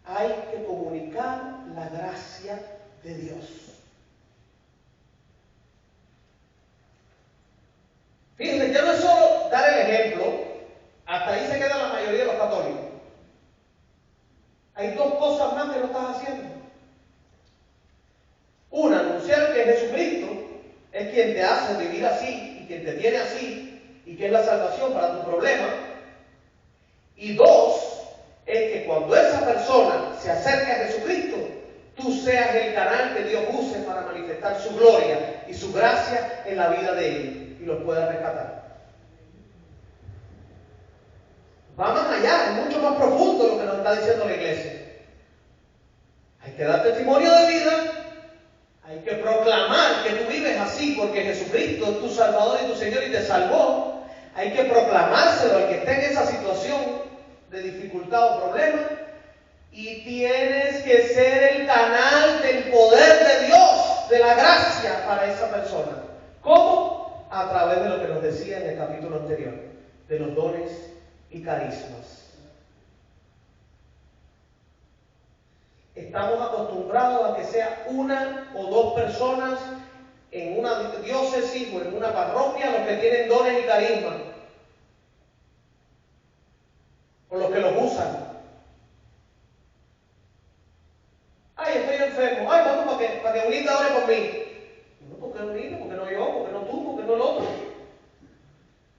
Hay que comunicar la gracia de Dios. Fíjense, ya no es solo dar el ejemplo, hasta ahí se queda la mayoría de los católicos. Hay dos cosas más que no estás haciendo. Una, anunciar que Jesucristo es quien te hace vivir así y quien te tiene así y que es la salvación para tu problema. Y dos, es que cuando esa persona se acerque a Jesucristo, tú seas el canal que Dios use para manifestar su gloria y su gracia en la vida de él y los pueda rescatar. Va más allá, es mucho más profundo lo que nos está diciendo la iglesia. Hay que dar testimonio de vida, hay que proclamar que tú vives así porque Jesucristo es tu Salvador y tu Señor y te salvó. Hay que proclamárselo al que esté en esa situación de dificultad o problema, y tienes que ser el canal del poder de Dios, de la gracia para esa persona. ¿Cómo? A través de lo que nos decía en el capítulo anterior, de los dones y carismas. Estamos acostumbrados a que sea una o dos personas en una diócesis o en una parroquia los que tienen dones y carismas, o los que los usan. Ay, estoy enfermo. Ay, vamos para que Unita ore por mí. No, ¿por qué Unita? ¿Por qué no yo? ¿Por qué no tú? ¿Por qué no el otro?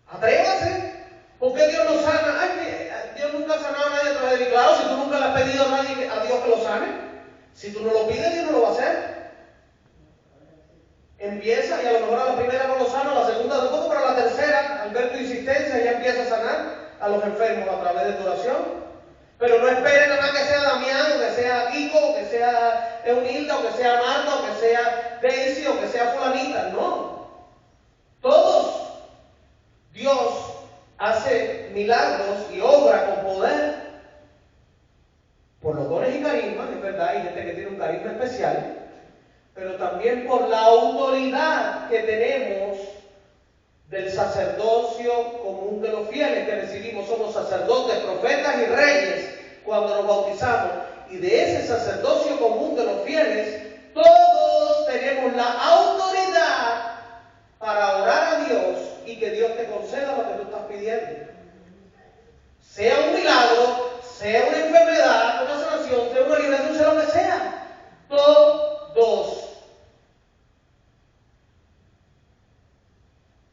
Atrévase. ¿Por qué Dios nos sana? Ay, Si tú no lo pides, Dios no lo va a hacer. Empieza y a lo mejor a la primera no lo sana, a la segunda tampoco, pero a la tercera, al ver tu insistencia, ya empieza a sanar a los enfermos a través de tu oración. Pero no esperen nada más que sea Damián, o que sea Kiko, o que sea Eunilda, o que sea Marta, o que sea Daisy, o que sea fulanita. No. Todos. Dios hace milagros y obra con poder por los dones y carismas, es verdad, hay gente que tiene un carisma especial, pero también por la autoridad que tenemos del sacerdocio común de los fieles que recibimos. Somos sacerdotes, profetas y reyes cuando nos bautizamos. Y de ese sacerdocio común de los fieles, todos tenemos la autoridad para orar a Dios y que Dios te conceda lo que tú estás pidiendo. Sea un milagro, sea una enfermedad, una sanación, sea una liberación, sea lo que sea. Todos.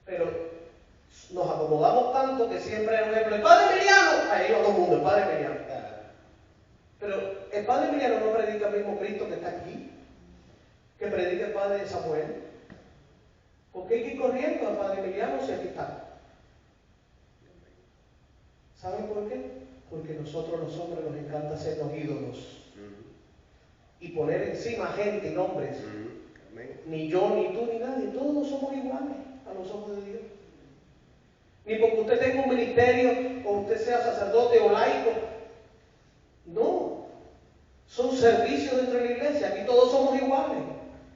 Pero nos acomodamos tanto que siempre hay un ejemplo. El Padre Emiliano, ahí va todo el mundo, el Padre Emiliano. Pero el Padre Emiliano no predica el mismo Cristo que está aquí, que predica el Padre Samuel. ¿Por qué hay que ir corriendo al Padre Emiliano si aquí está? ¿Saben por qué? Porque nosotros los hombres nos encanta hacernos ídolos y poner encima gente y nombres. Ni yo, ni tú, ni nadie, todos somos iguales a los ojos de Dios. Ni porque usted tenga un ministerio o usted sea sacerdote o laico. No, son servicios dentro de la iglesia. Aquí todos somos iguales.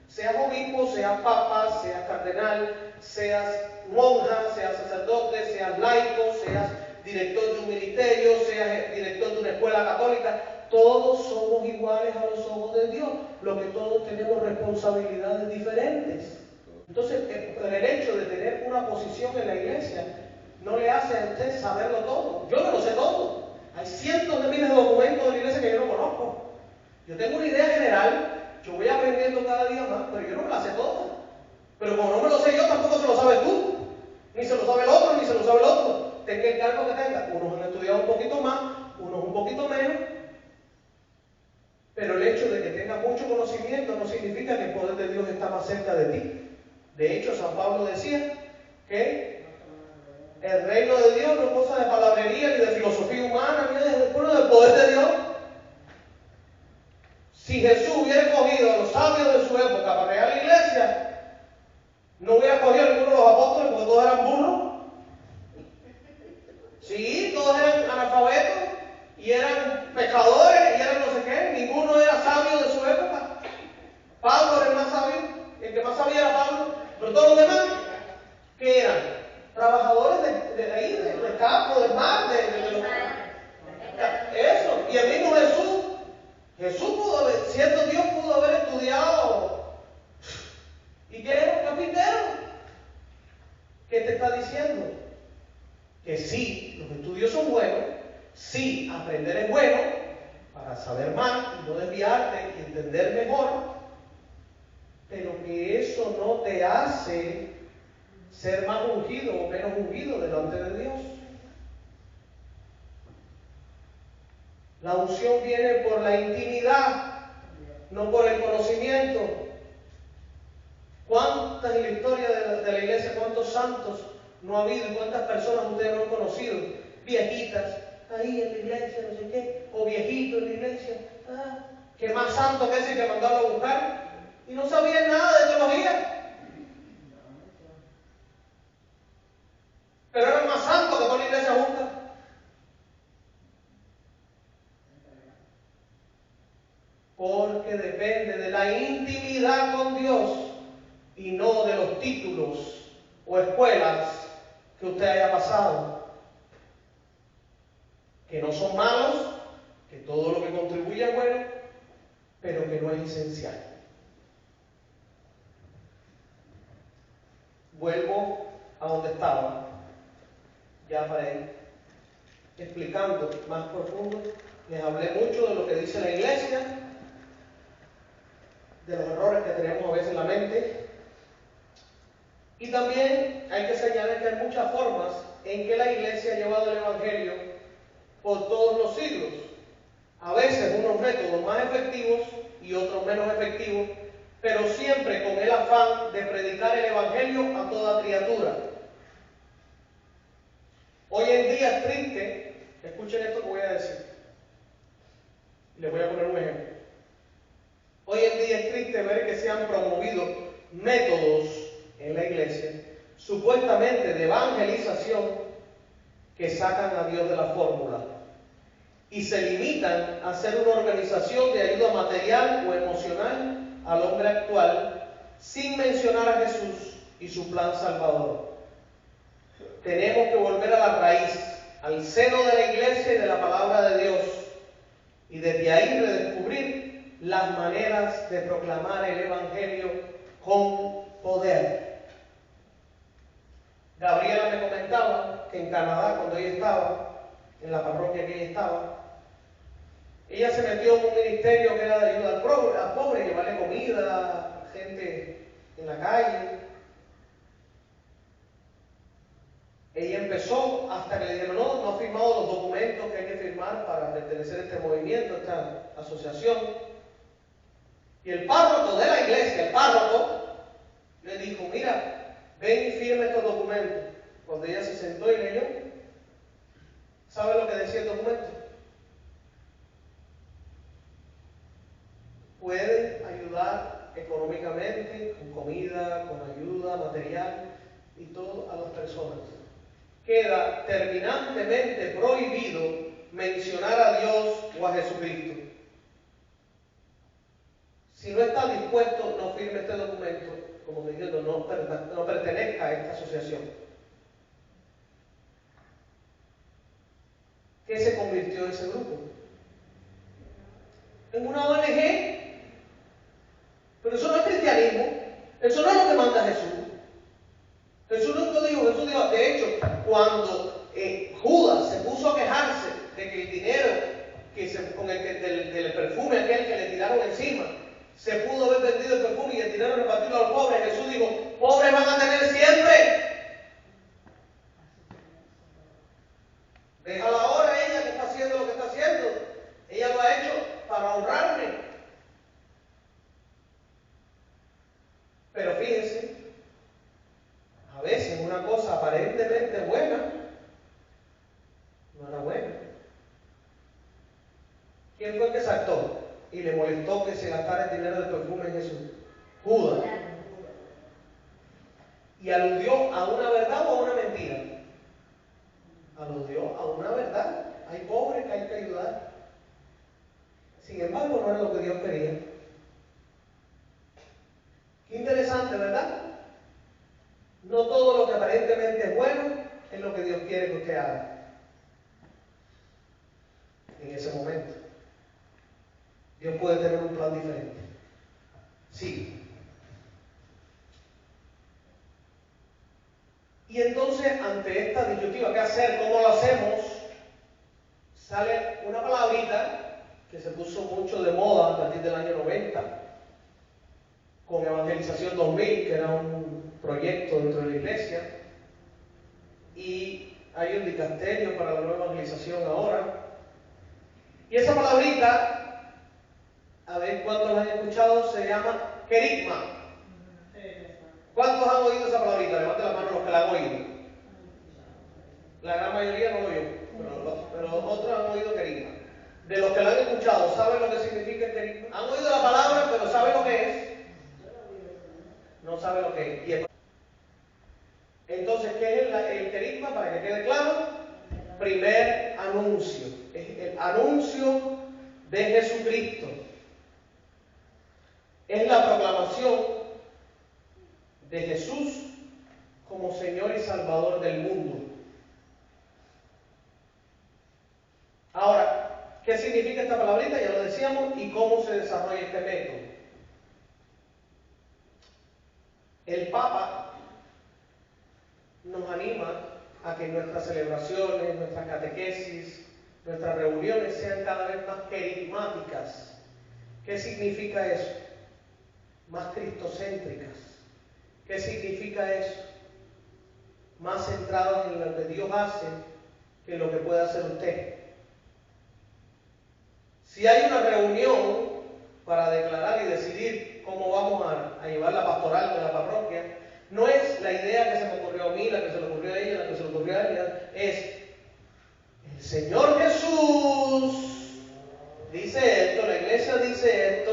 Seas obispo, seas papa, seas cardenal, seas monja, seas sacerdote, seas laico, seas director de un ministerio, seas director de una escuela católica. Todos somos iguales a los ojos de Dios, lo que todos tenemos responsabilidades diferentes. Entonces, el hecho de tener una posición en la iglesia no le hace a usted saberlo todo. Yo no lo sé todo. Hay cientos de miles de documentos de la iglesia que yo no conozco. Yo tengo una idea general, yo voy aprendiendo cada día más, pero yo no me la sé toda. Pero como no me lo sé yo, tampoco se lo sabes tú. Ni se lo sabe el otro, ni se lo sabe el otro. Tenga el cargo que tenga. Unos han estudiado un poquito más, unos un poquito menos. Pero el hecho de que tengas mucho conocimiento no significa que el poder de Dios está más cerca de ti. De hecho, San Pablo decía que el reino de Dios no es cosa de palabrería, ni de filosofía humana, ni del poder de Dios. Si Jesús hubiera escogido a los sabios de su época para crear la iglesia, no hubiera escogido a ninguno de los apóstoles porque todos eran burros. Sí, todos eran analfabetos y eran pescadores y eran no sé qué. Ninguno era sabio de su época. Pablo era el más sabio, el que más sabía era Pablo, pero todos los demás, ¿qué eran? Trabajadores de ahí, del campo, del mar, de los... Eso, y el mismo Jesús pudo haber, siendo Dios, pudo haber estudiado. ¿Y qué era? Un carpintero. ¿Qué te está diciendo? Que sí, los estudios son buenos, sí, aprender es bueno, para saber más y no desviarte y entender mejor, pero que eso no te hace ser más ungido o menos ungido delante de Dios. La unción viene por la intimidad, no por el conocimiento. ¿Cuántas en la historia de la iglesia, cuántos santos no ha habido y cuántas personas ustedes no han conocido? Viejitas, ahí en la iglesia, no sé qué, o viejitos en la iglesia, que más santo que ese que mandarlo a buscar, y no sabían nada de teología. Pero eran más santos que toda la iglesia junta. Porque depende de la intimidad con Dios y no de los títulos o escuelas que usted haya pasado, que no son malos, que todo lo que contribuye es bueno, pero que no es esencial. Vuelvo a donde estaba, ya para ir explicando más profundo. Les hablé mucho de lo que dice la iglesia, de los errores que tenemos a veces en la mente, y también hay que señalar que hay muchas formas en que la iglesia ha llevado el evangelio por todos los siglos. A veces unos métodos más efectivos y otros menos efectivos, pero siempre con el afán de predicar el Evangelio a toda criatura. Hoy en día es triste, escuchen esto que voy a decir, les voy a poner un ejemplo. Hoy en día es triste ver que se han promovido métodos en la iglesia, supuestamente de evangelización, que sacan a Dios de la fórmula y se limitan a ser una organización de ayuda material o emocional al hombre actual, sin mencionar a Jesús y su plan salvador. Tenemos que volver a la raíz, al seno de la iglesia y de la palabra de Dios, y desde ahí redescubrir las maneras de proclamar el Evangelio con poder. Gabriela me comentaba que en Canadá, cuando ella estaba, en la parroquia que ella estaba, ella se metió en un ministerio que era de ayuda al pobre, llevarle comida a gente en la calle. Ella empezó hasta que le dijeron, no ha firmado los documentos que hay que firmar para pertenecer a este movimiento, a esta asociación. Y el párroco de la iglesia, el párroco, le dijo, mira, ven y firma estos documentos. Cuando ella se sentó y leyó, ¿sabe lo que decía el documento? Pueden ayudar económicamente, con comida, con ayuda material y todo a las personas. Queda terminantemente prohibido mencionar a Dios o a Jesucristo. Si no está dispuesto, no firme este documento, como diciendo, no pertenezca a esta asociación. ¿Qué se convirtió ese grupo? En una ONG. Pero eso no es cristianismo, eso no es lo que manda Jesús. Jesús nunca dijo, de hecho, cuando Judas se puso a quejarse de que el dinero del perfume aquel que le tiraron encima, se pudo haber vendido el perfume y el dinero repartido a los pobres, Jesús dijo, pobres van a tener siempre. Déjala ahora ella que está haciendo lo que está haciendo. Ella lo ha hecho para honrarme. Pero fíjense, a veces una cosa aparentemente buena no era buena. ¿Quién fue el que saltó y le molestó que se gastara el dinero del perfume en Jesús? Judas. Y aludió a una verdad o a una mentira. Aludió a una verdad. Hay pobres que hay que ayudar. Sin embargo, no era lo que Dios quería. Qué interesante, ¿verdad? No todo lo que aparentemente es bueno es lo que Dios quiere que usted haga en ese momento. Dios puede tener un plan diferente. Sí. Y entonces, ante esta disyuntiva, ¿qué hacer? ¿Cómo lo hacemos? Sale una palabrita que se puso mucho de moda a partir del año 90, con Evangelización 2000, que era un proyecto dentro de la iglesia, y hay un dicasterio para la nueva evangelización ahora. Y esa palabrita, a ver cuántos la han escuchado, se llama querigma. ¿Cuántos han oído esa palabrita? Levanten la mano los que la han oído. La gran mayoría no lo oyó, pero otros han oído querigma. De los que la han escuchado, ¿saben lo que significa el querigma? Han oído la palabra, pero ¿saben lo que es? No saben lo que es. Entonces, ¿qué es el querigma? Para que quede claro, primer anuncio. Es el anuncio de Jesucristo. Es la proclamación de Jesús como Señor y Salvador del mundo. Ahora, ¿qué significa esta palabrita? Ya lo decíamos, y cómo se desarrolla este método. El Papa nos anima a que nuestras celebraciones, nuestras catequesis, nuestras reuniones sean cada vez más querigmáticas. ¿Qué significa eso? Más cristocéntricas. ¿Qué significa eso? Más centradas en lo que Dios hace que en lo que puede hacer usted. Si hay una reunión para declarar y decidir cómo vamos a llevar la pastoral de la parroquia. No es la idea que se me ocurrió a mí, la que se le ocurrió a ella, la que se le ocurrió a ella. Es el Señor Jesús dice esto, la iglesia dice esto,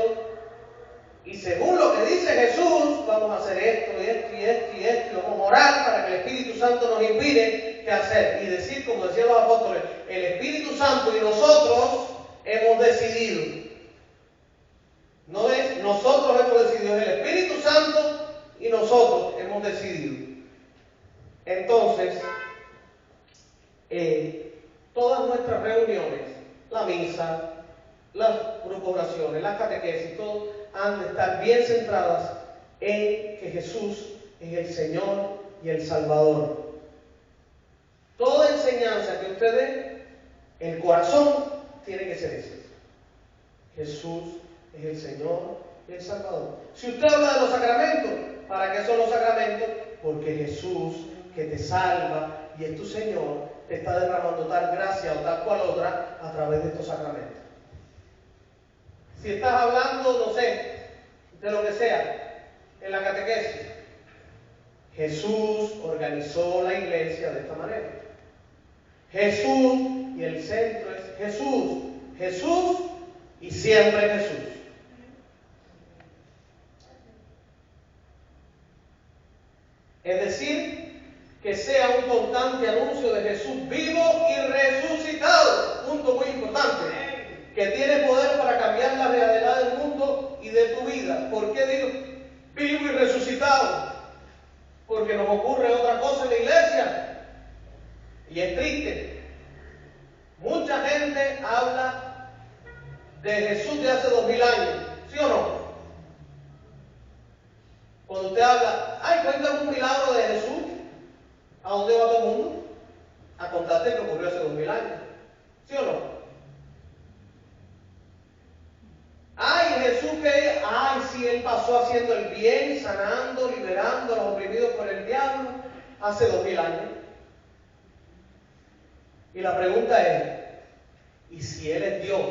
y según lo que dice Jesús, vamos a hacer esto, y esto, y esto, y esto, y vamos a orar para que el Espíritu Santo nos inspire qué hacer. Y decir, como decían los apóstoles, el Espíritu Santo y nosotros hemos decidido. No es nosotros hemos decidido, es el Espíritu Santo y nosotros hemos decidido. Entonces, todas nuestras reuniones, la misa, las grupos de oraciones, las catequesis, todo, han de estar bien centradas en que Jesús es el Señor y el Salvador. Toda enseñanza que usted dé, el corazón tiene que ser ese. Jesús es el Señor y el Salvador. Si usted habla de los sacramentos, ¿para qué son los sacramentos? Porque Jesús, que te salva y es tu Señor, te está derramando tal gracia o tal cual otra a través de estos sacramentos. Si estás hablando, no sé, de lo que sea, en la catequesis, Jesús organizó la iglesia de esta manera. Jesús, y el centro es Jesús, Jesús y siempre Jesús. Es decir, que sea un constante anuncio de Jesús vivo y resucitado. Punto muy importante. Que tiene poder para cambiar la realidad del mundo y de tu vida. ¿Por qué digo vivo y resucitado? Porque nos ocurre otra cosa en la iglesia. Y es triste. Mucha gente habla de Jesús de hace 2000 años. ¿Sí o no? Cuando usted habla, ay, cuéntame un milagro de Jesús. ¿A dónde va todo el mundo? A contarte que ocurrió hace 2000 años. ¿Sí o no? Ay, Jesús que, ay, sí, Él pasó haciendo el bien, sanando, liberando a los oprimidos por el diablo hace 2000 años. Y la pregunta es, ¿y si Él es Dios?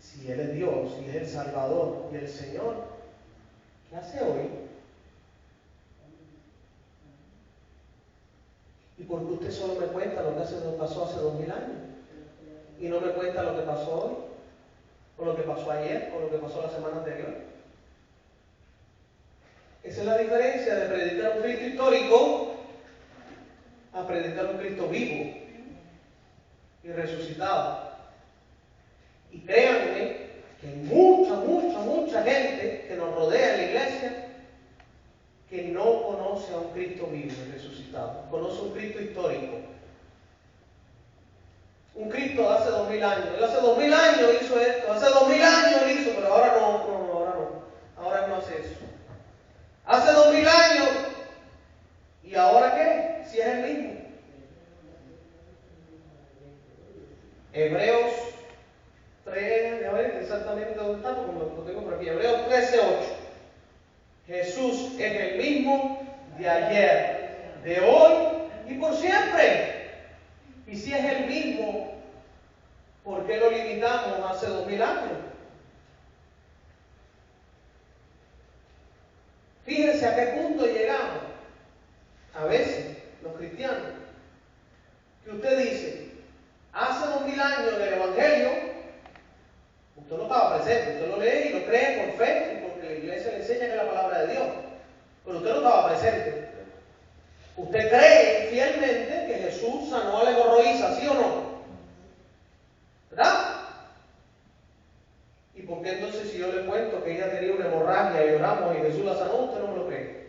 Si Él es Dios y es el Salvador y el Señor, ¿qué hace hoy? ¿Y por qué usted solo me cuenta lo que pasó hace 2000 años? Y no me cuenta lo que pasó hoy, o lo que pasó ayer, o lo que pasó la semana anterior. Esa es la diferencia de predicar un Cristo histórico a predicar un Cristo vivo y resucitado. Y créanme que hay mucha gente que nos rodea en la iglesia que no conoce a un Cristo vivo y resucitado, conoce un Cristo histórico. Un Cristo de hace 2000 años. Él hace 2000 años hizo esto, hace 2000 años él hizo, pero ahora no. Ahora no hace eso. Hace 2000 años, ¿y ahora qué? Si es el mismo. Hebreos 3, a ver exactamente dónde está, porque lo tengo por aquí. Hebreos 13:8. Jesús es el mismo de ayer, de hoy y por siempre. Y si es el mismo, ¿por qué lo limitamos hace 2000 años? Fíjense a qué punto llegamos, a veces, los cristianos, que usted dice, hace 2000 años en el Evangelio, usted no estaba presente, usted lo lee y lo cree por fe y porque la iglesia le enseña que es la palabra de Dios, pero usted no estaba presente. Usted cree fielmente que Jesús sanó a la hemorroísa, ¿sí o no? ¿Verdad? ¿Y por qué entonces si yo le cuento que ella tenía una hemorragia y oramos y Jesús la sanó, usted no me lo cree?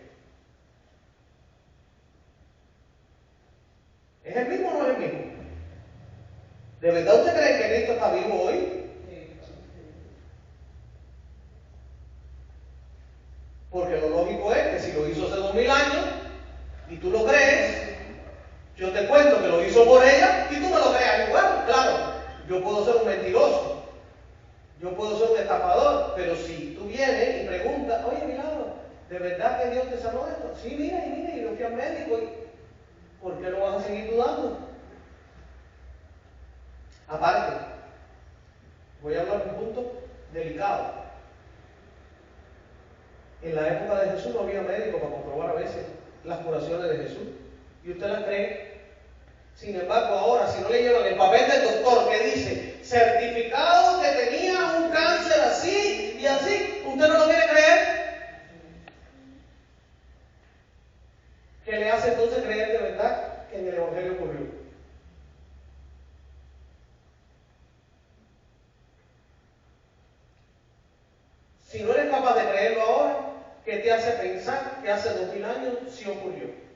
¿Es el mismo o no es el mismo? ¿De verdad usted cree que Cristo está vivo hoy? Porque lo lógico es que si lo hizo hace 2000 años y tú lo crees, yo te cuento que lo hizo por ella y tú me lo creas igual. Claro, yo puedo ser un mentiroso, yo puedo ser un estafador, pero si tú vienes y preguntas, oye, Milagro, ¿de verdad que Dios te sanó de esto? Sí, mira, y yo fui al médico, ¿y por qué no vas a seguir dudando? Aparte, voy a hablar de un punto delicado. En la época de Jesús no había médico para comprobar a veces las curaciones de Jesús. ¿Y usted las cree? Sin embargo, ahora, si no le llevan el papel del doctor que dice certificado que tenía un cáncer así y así, ¿usted no lo quiere creer? ¿Qué le hace entonces creer de verdad que en el Evangelio ocurrió? Si no eres capaz de creerlo ahora, ¿qué te hace pensar que hace 2000 años sí ocurrió?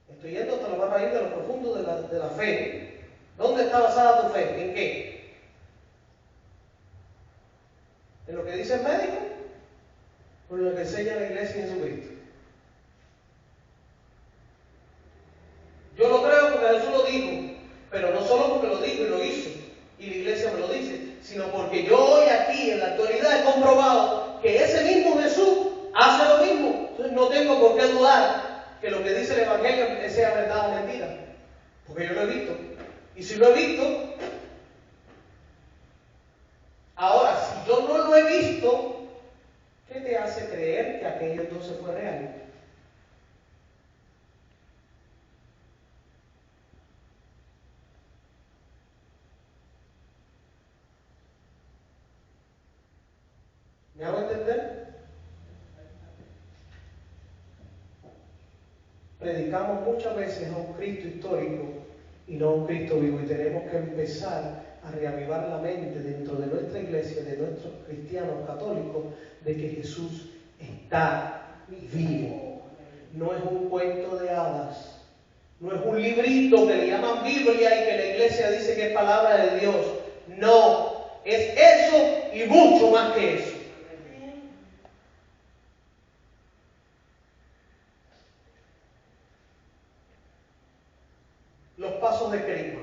Estoy yendo hasta la raíz de lo profundo de la fe. ¿Dónde está basada tu fe? ¿En qué? ¿En lo que dice el médico? ¿O en lo que enseña la iglesia y Jesucristo? Yo lo creo porque Jesús lo dijo, pero no solo porque lo dijo y lo hizo, y la iglesia me lo dice, sino porque yo hoy aquí en la actualidad he comprobado que ese mismo Jesús hace lo mismo. Entonces no tengo por qué dudar que lo que dice el Evangelio sea verdad o mentira, porque yo lo he visto. Y si lo he visto, ahora, si yo no lo he visto, ¿qué te hace creer que aquello entonces fue real? ¿Me hago entender? Predicamos muchas veces a un Cristo histórico y no a un Cristo vivo, y tenemos que empezar a reavivar la mente dentro de nuestra iglesia, de nuestros cristianos católicos, de que Jesús está vivo. No es un cuento de hadas, no es un librito que le llaman Biblia y que la iglesia dice que es palabra de Dios. No, es eso y mucho más que eso. Los pasos de Kerigma.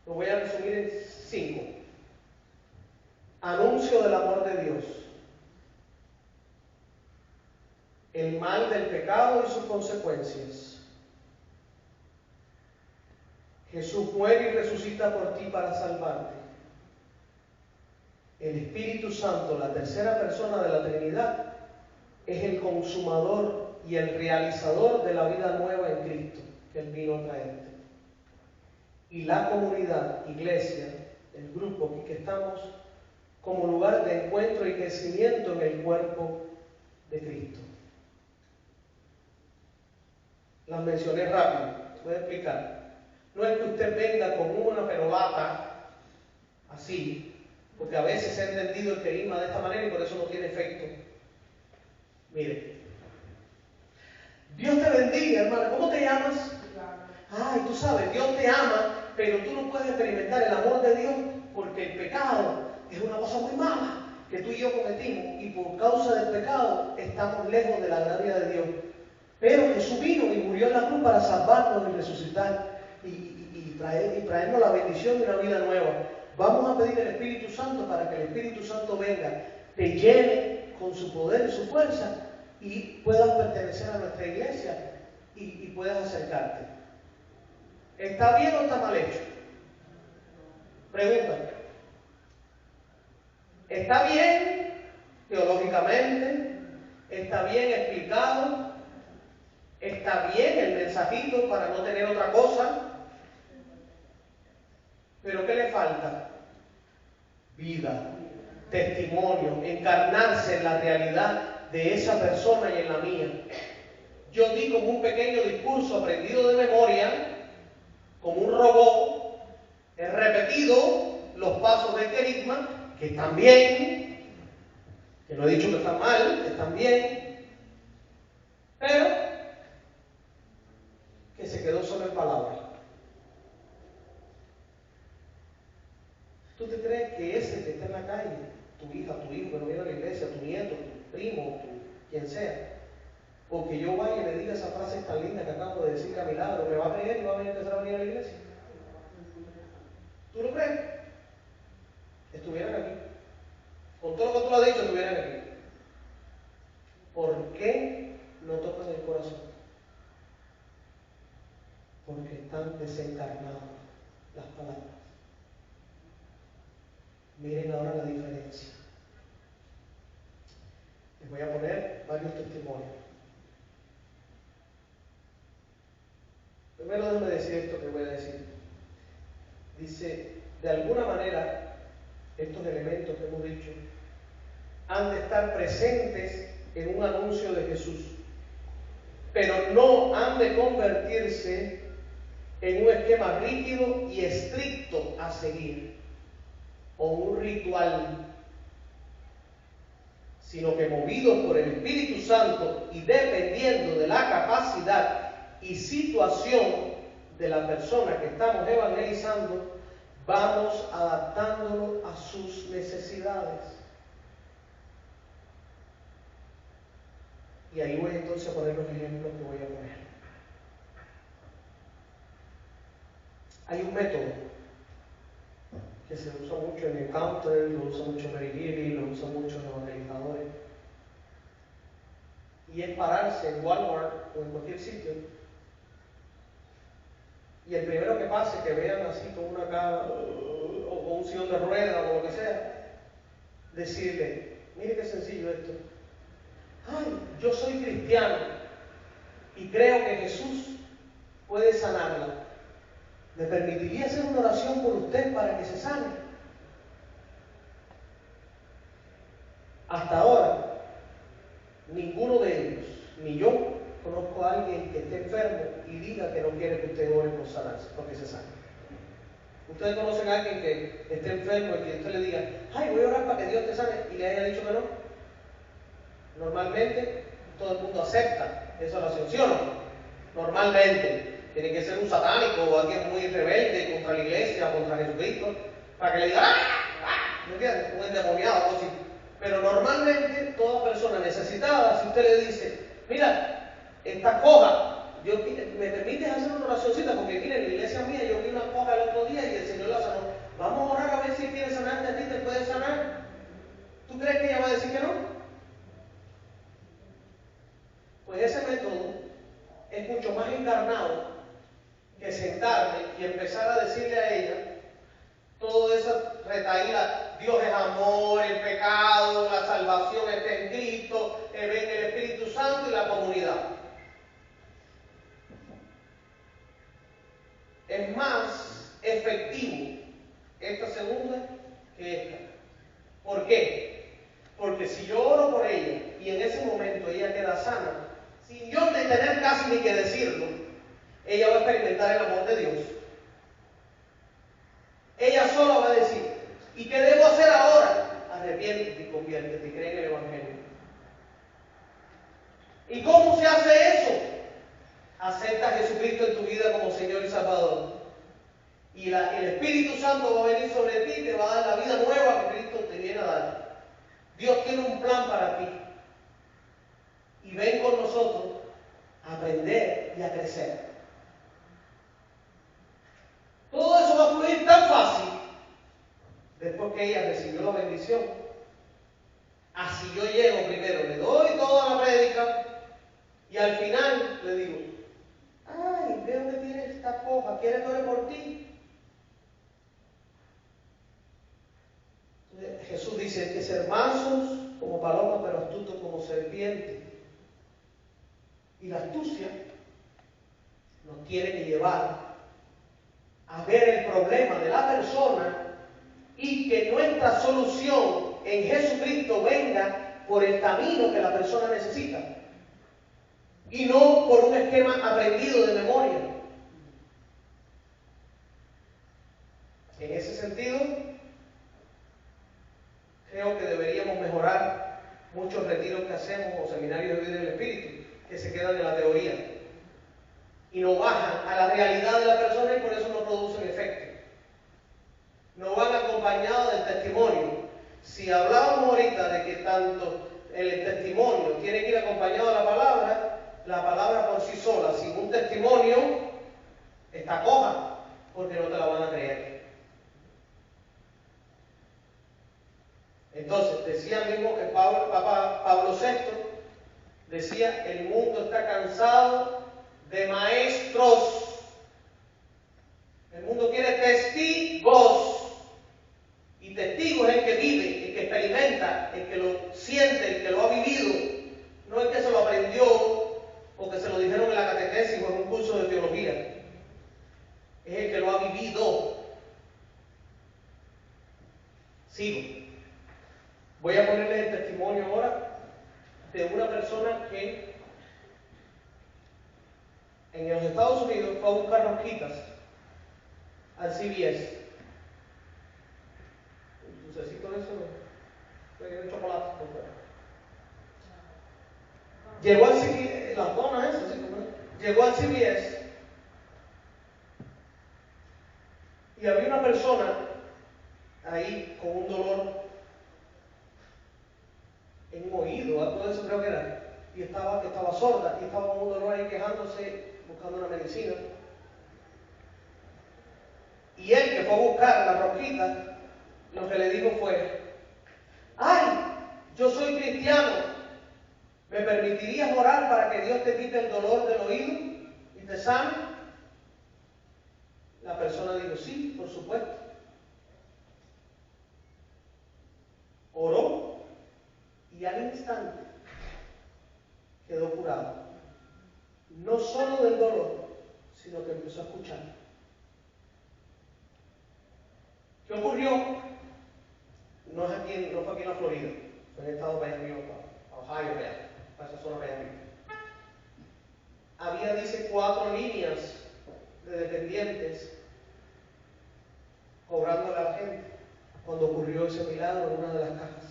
Lo voy a resumir en 5. Anuncio del amor de Dios. El mal del pecado y sus consecuencias. Jesús muere y resucita por ti para salvarte. El Espíritu Santo, la tercera persona de la Trinidad, es el consumador y el realizador de la vida nueva en Cristo que Él vino a traerte. Y la comunidad, iglesia, el grupo aquí que estamos, como lugar de encuentro y crecimiento en el cuerpo de Cristo. Las mencioné rápido, voy a explicar. No es que usted venga con una perolata así, porque a veces se ha entendido el querigma de esta manera y por eso no tiene efecto. Mire, Dios te bendiga, hermana. ¿Cómo te llamas? Ay, tú sabes, Dios te ama, pero tú no puedes experimentar el amor de Dios porque el pecado es una cosa muy mala que tú y yo cometimos y por causa del pecado estamos lejos de la gracia de Dios. Pero Jesús vino y murió en la cruz para salvarnos y resucitar y traernos la bendición de una vida nueva. Vamos a pedir al Espíritu Santo para que el Espíritu Santo venga, te llene con su poder y su fuerza y puedas pertenecer a nuestra iglesia y puedas acercarte. ¿Está bien o está mal hecho? Pregunta. ¿Está bien teológicamente? ¿Está bien explicado? ¿Está bien el mensajito para no tener otra cosa? ¿Pero qué le falta? Vida, testimonio, encarnarse en la realidad de esa persona y en la mía. Yo di como un pequeño discurso aprendido de memoria, como un robot, he repetido los pasos del querigma, que están bien, que no he dicho que están mal, que están bien, pero que se quedó solo en palabras. ¿Tú te crees que ese que está en la calle, tu hija, tu hijo que no viene a la iglesia, tu nieto, tu primo, quien sea, porque yo vaya y le diga esa frase tan linda que acabo de decir a Milagro, me va a creer y va a empezar a venir a la iglesia? ¿Tú lo crees? Estuvieran aquí. Con todo lo que tú le has dicho, estuvieran aquí. ¿Por qué no tocan el corazón? Porque están desencarnados. Miren ahora la diferencia. Les voy a poner varios testimonios. Primero déjenme decir esto que voy a decir. Dice, de alguna manera, estos elementos que hemos dicho han de estar presentes en un anuncio de Jesús, pero no han de convertirse en un esquema rígido y estricto a seguir, o un ritual, sino que movidos por el Espíritu Santo y dependiendo de la capacidad y situación de la persona que estamos evangelizando, vamos adaptándolo a sus necesidades. Y ahí voy entonces a poner los ejemplos que voy a poner. Hay un método que se usa mucho en Encounter, lo usa mucho Mary Gilly, lo usa mucho en evangelizadores. Y es pararse en Walmart o en cualquier sitio. Y el primero que pase, que vean así con una cara o con un sillón de ruedas o lo que sea, decirle, mire qué sencillo esto. Ay, yo soy cristiano y creo que Jesús puede sanarla. ¿Me permitiría hacer una oración por usted para que se sane? Hasta ahora, ninguno de ellos, ni yo, conozco a alguien que esté enfermo y diga que no quiere que usted ore por sanarse, porque se sane. ¿Ustedes conocen a alguien que esté enfermo y que usted le diga, ay, voy a orar para que Dios te sane, y le haya dicho que no? Normalmente, todo el mundo acepta esa oración, ¿sí o no? Normalmente. Tiene que ser un satánico o alguien muy rebelde contra la iglesia, contra Jesucristo, para que le diga, ¿me entiendes? Un endemoniado o algo así. Pero normalmente, toda persona necesitada, si usted le dice, mira, esta coja, ¿me permites hacer una oracioncita? Porque mira, en la iglesia mía yo vi una coja el otro día y el Señor la sanó. Vamos a orar a ver si quiere sanarte a ti, te puede sanar. ¿Tú crees que ella va a decir que no? Pues ese método es mucho más encarnado que sentarme y empezar a decirle a ella toda esa retaíla, Dios es amor, el pecado, la salvación está en Cristo, ven el Espíritu Santo y la comunidad. Es más efectivo esta segunda que esta. ¿Por qué? Porque si yo oro por ella y en ese momento ella queda sana, sin yo tener casi ni que decirlo, ella va a experimentar el amor de Dios. Ella sola va a decir, ¿y qué debo hacer ahora? Arrepiéntete y conviértete y cree en el Evangelio. ¿Y cómo se hace eso? Acepta a Jesucristo en tu vida como Señor y Salvador. Y el Espíritu Santo va a venir sobre ti y te va a dar la vida nueva que Cristo te viene a dar. Dios tiene un plan para ti. Y ven con nosotros a aprender y a crecer. Todo eso va a fluir tan fácil después que ella recibió la bendición. Así yo llego primero, le doy toda la prédica y al final le digo, ay, veo que tienes esta coja, ¿quieres que ore por ti? Entonces, Jesús dice, hay que ser mansos como palomas, pero astutos como serpientes. Y la astucia nos tiene que llevar a ver el problema de la persona y que nuestra solución en Jesucristo venga por el camino que la persona necesita y no por un esquema aprendido de memoria. En ese sentido, creo que deberíamos mejorar muchos retiros que hacemos o seminarios de vida del Espíritu que se quedan en la teoría y no bajan a la realidad de la persona y por eso no producen efecto. No van acompañados del testimonio. Si hablábamos ahorita de que tanto el testimonio tiene que ir acompañado de la palabra por sí sola, sin un testimonio, está coja, porque no te la van a creer. Entonces, decía mismo el Pablo VI, decía, el mundo está cansado de maestros. El mundo quiere testigos. Y testigos es Sigo. Voy a ponerle el testimonio ahora de una persona que en los Estados Unidos fue a buscar rosquitas al CVS. Un dulcecito de eso, de chocolate. Llegó al CVS, las donas esas, ¿sí? Llegó al CVS y había una persona ahí con un dolor en un oído, algo de eso creo que era, y estaba sorda, y estaba con un dolor ahí quejándose, buscando una medicina. Y él que fue a buscar la rosquita, lo que le dijo fue: ¡ay! Yo soy cristiano, ¿me permitirías orar para que Dios te quite el dolor del oído y te sane? La persona dijo: sí, por supuesto. Oró y al instante quedó curado. No solo del dolor, sino que empezó a escuchar. ¿Qué ocurrió? No fue aquí en la Florida, fue en el estado para allá arriba, para Ohio, para esa zona para allá arriba. Había, dice, 4 líneas de dependientes cobrándole a la gente cuando ocurrió ese milagro en una de las cajas.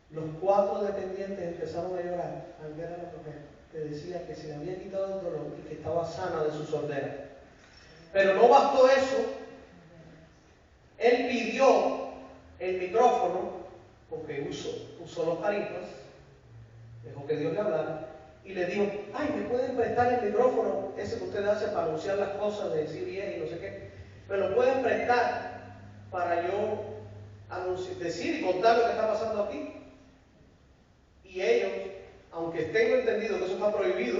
Los 4 dependientes empezaron a llorar al ver a la mujer que decía que se le había quitado el dolor y que estaba sana de su sordera. Pero no bastó eso. Él pidió el micrófono, porque usó los carismas, dejó que Dios le hablara, y le dijo: ay, ¿me pueden prestar el micrófono ese que ustedes hacen para anunciar las cosas de CBS y no sé qué? ¿Me lo pueden prestar para yo decir y contar lo que está pasando aquí? Y ellos, aunque tengo entendido que eso está prohibido,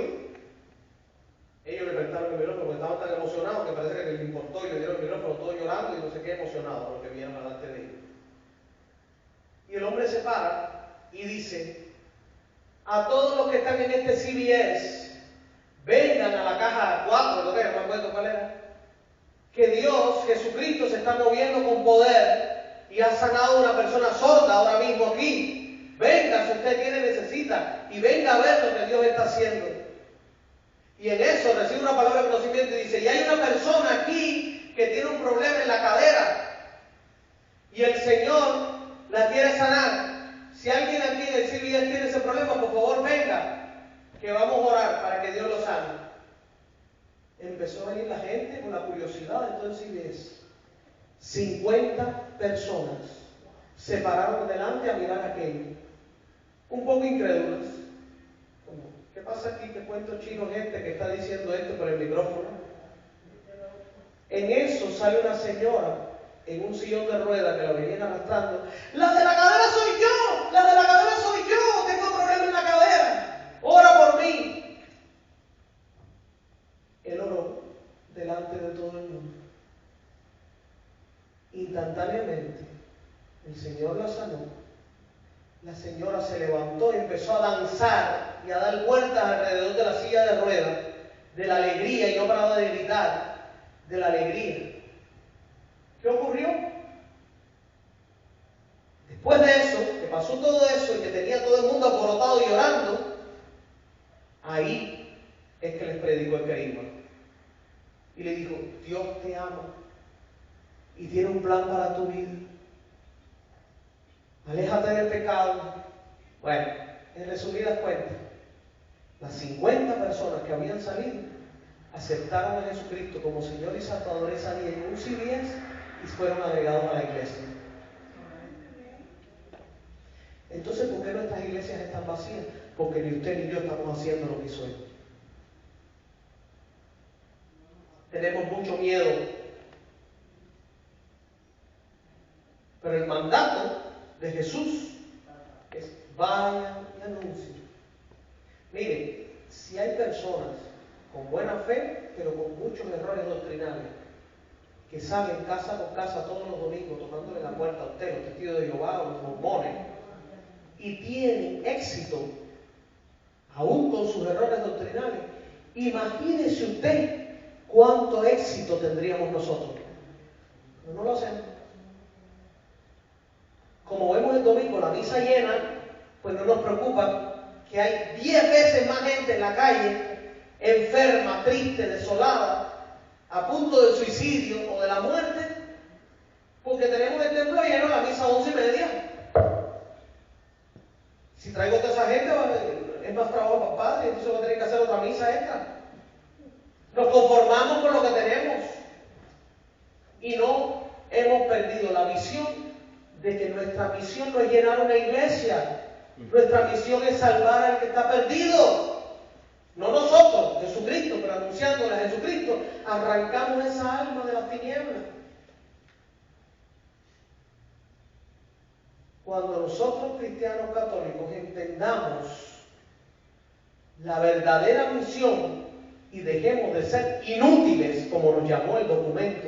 ellos le prestaron el micrófono porque estaban tan emocionados que parece que les importó y le dieron el micrófono, todos llorando y no sé qué, emocionados por lo que vieron delante de ellos. Y el hombre se para y dice: a todos los que están en este CBS, vengan a la caja 4, no me acuerdo cuál era, que Dios, Jesucristo, se está moviendo con poder y ha sanado a una persona sorda ahora mismo aquí. Venga si usted tiene necesita y venga a ver lo que Dios está haciendo. Y en eso recibe una palabra de conocimiento y dice: y hay una persona aquí que tiene un problema en la cadera y el Señor la quiere sanar. Si alguien aquí en el CBS tiene ese problema, por favor venga, que vamos a orar para que Dios lo sane. Empezó a venir la gente con la curiosidad de todo el CBS. 50 personas se pararon delante a mirar aquello, un poco incrédulas. ¿Qué pasa aquí? ¿Qué cuento chino gente que está diciendo esto por el micrófono? En eso sale una señora en un sillón de ruedas que la venían arrastrando. ¡La de la cadera soy yo! ¡La de la cadera soy yo! ¡Tengo problema en la cadera! ¡Ora por mí! Él oró delante de todo el mundo. Instantáneamente, el Señor la sanó. La señora se levantó y empezó a danzar y a dar vueltas alrededor de la silla de ruedas, de la alegría, y no paraba de gritar, de la alegría. ¿Qué ocurrió? Después de eso, que pasó todo eso y que tenía todo el mundo alborotado y llorando, ahí es que les predicó el carisma. Y le dijo: Dios te ama y tiene un plan para tu vida. Aléjate del pecado. Bueno, en resumidas cuentas, las 50 personas que habían salido aceptaron a Jesucristo como Señor y Salvador esa día en un CBS y fueron agregados a la iglesia. Entonces, ¿por qué nuestras iglesias están vacías? Porque ni usted ni yo estamos haciendo lo que hizo Él. Tenemos mucho miedo. Pero el mandato de Jesús es: vayan y anuncien. Miren, si hay personas con buena fe, pero con muchos errores doctrinales, que salen casa por casa todos los domingos tocándole la puerta a usted, los testigos de Jehová, los mormones, y tienen éxito, aún con sus errores doctrinales, imagínese usted cuánto éxito tendríamos nosotros. Pero no lo hacemos. misa llena, pues no nos preocupa que hay 10 veces más gente en la calle, enferma, triste, desolada, a punto del suicidio o de la muerte, porque tenemos el templo lleno, la misa a 11:30. Si traigo a toda esa gente, es más trabajo para el padre, entonces va a tener que hacer otra misa extra. Nos conformamos con lo que tenemos y no hemos perdido la visión de que nuestra misión no es llenar una iglesia, nuestra misión es salvar al que está perdido. No nosotros, Jesucristo, pero anunciándole a Jesucristo, arrancamos esa alma de las tinieblas. Cuando nosotros cristianos católicos entendamos la verdadera misión y dejemos de ser inútiles, como nos llamó el documento,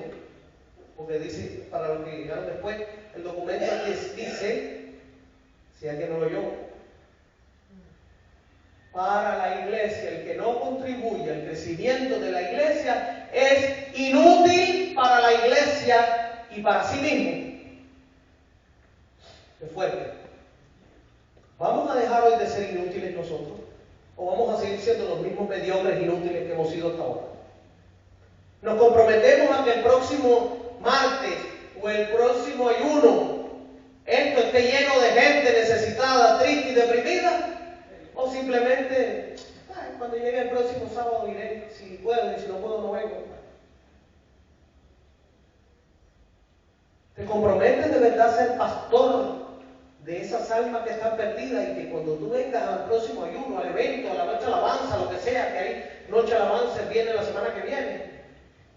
porque dice, para los que llegaron después, el documento dice, si alguien no lo oyó, para la iglesia, el que no contribuye al crecimiento de la iglesia es inútil para la iglesia y para sí mismo. Es fuerte. ¿Vamos a dejar hoy de ser inútiles nosotros? ¿O vamos a seguir siendo los mismos mediocres inútiles que hemos sido hasta ahora? Nos comprometemos a que el próximo martes o el próximo ayuno esto esté lleno de gente necesitada, triste y deprimida, o simplemente cuando llegue el próximo sábado iré, si puedo, y si no puedo no vengo. ¿Te comprometes de verdad a ser pastor de esas almas que están perdidas y que cuando tú vengas al próximo ayuno, al evento, a la noche alabanza, lo que sea, que hay noche alabanza viene la semana que viene,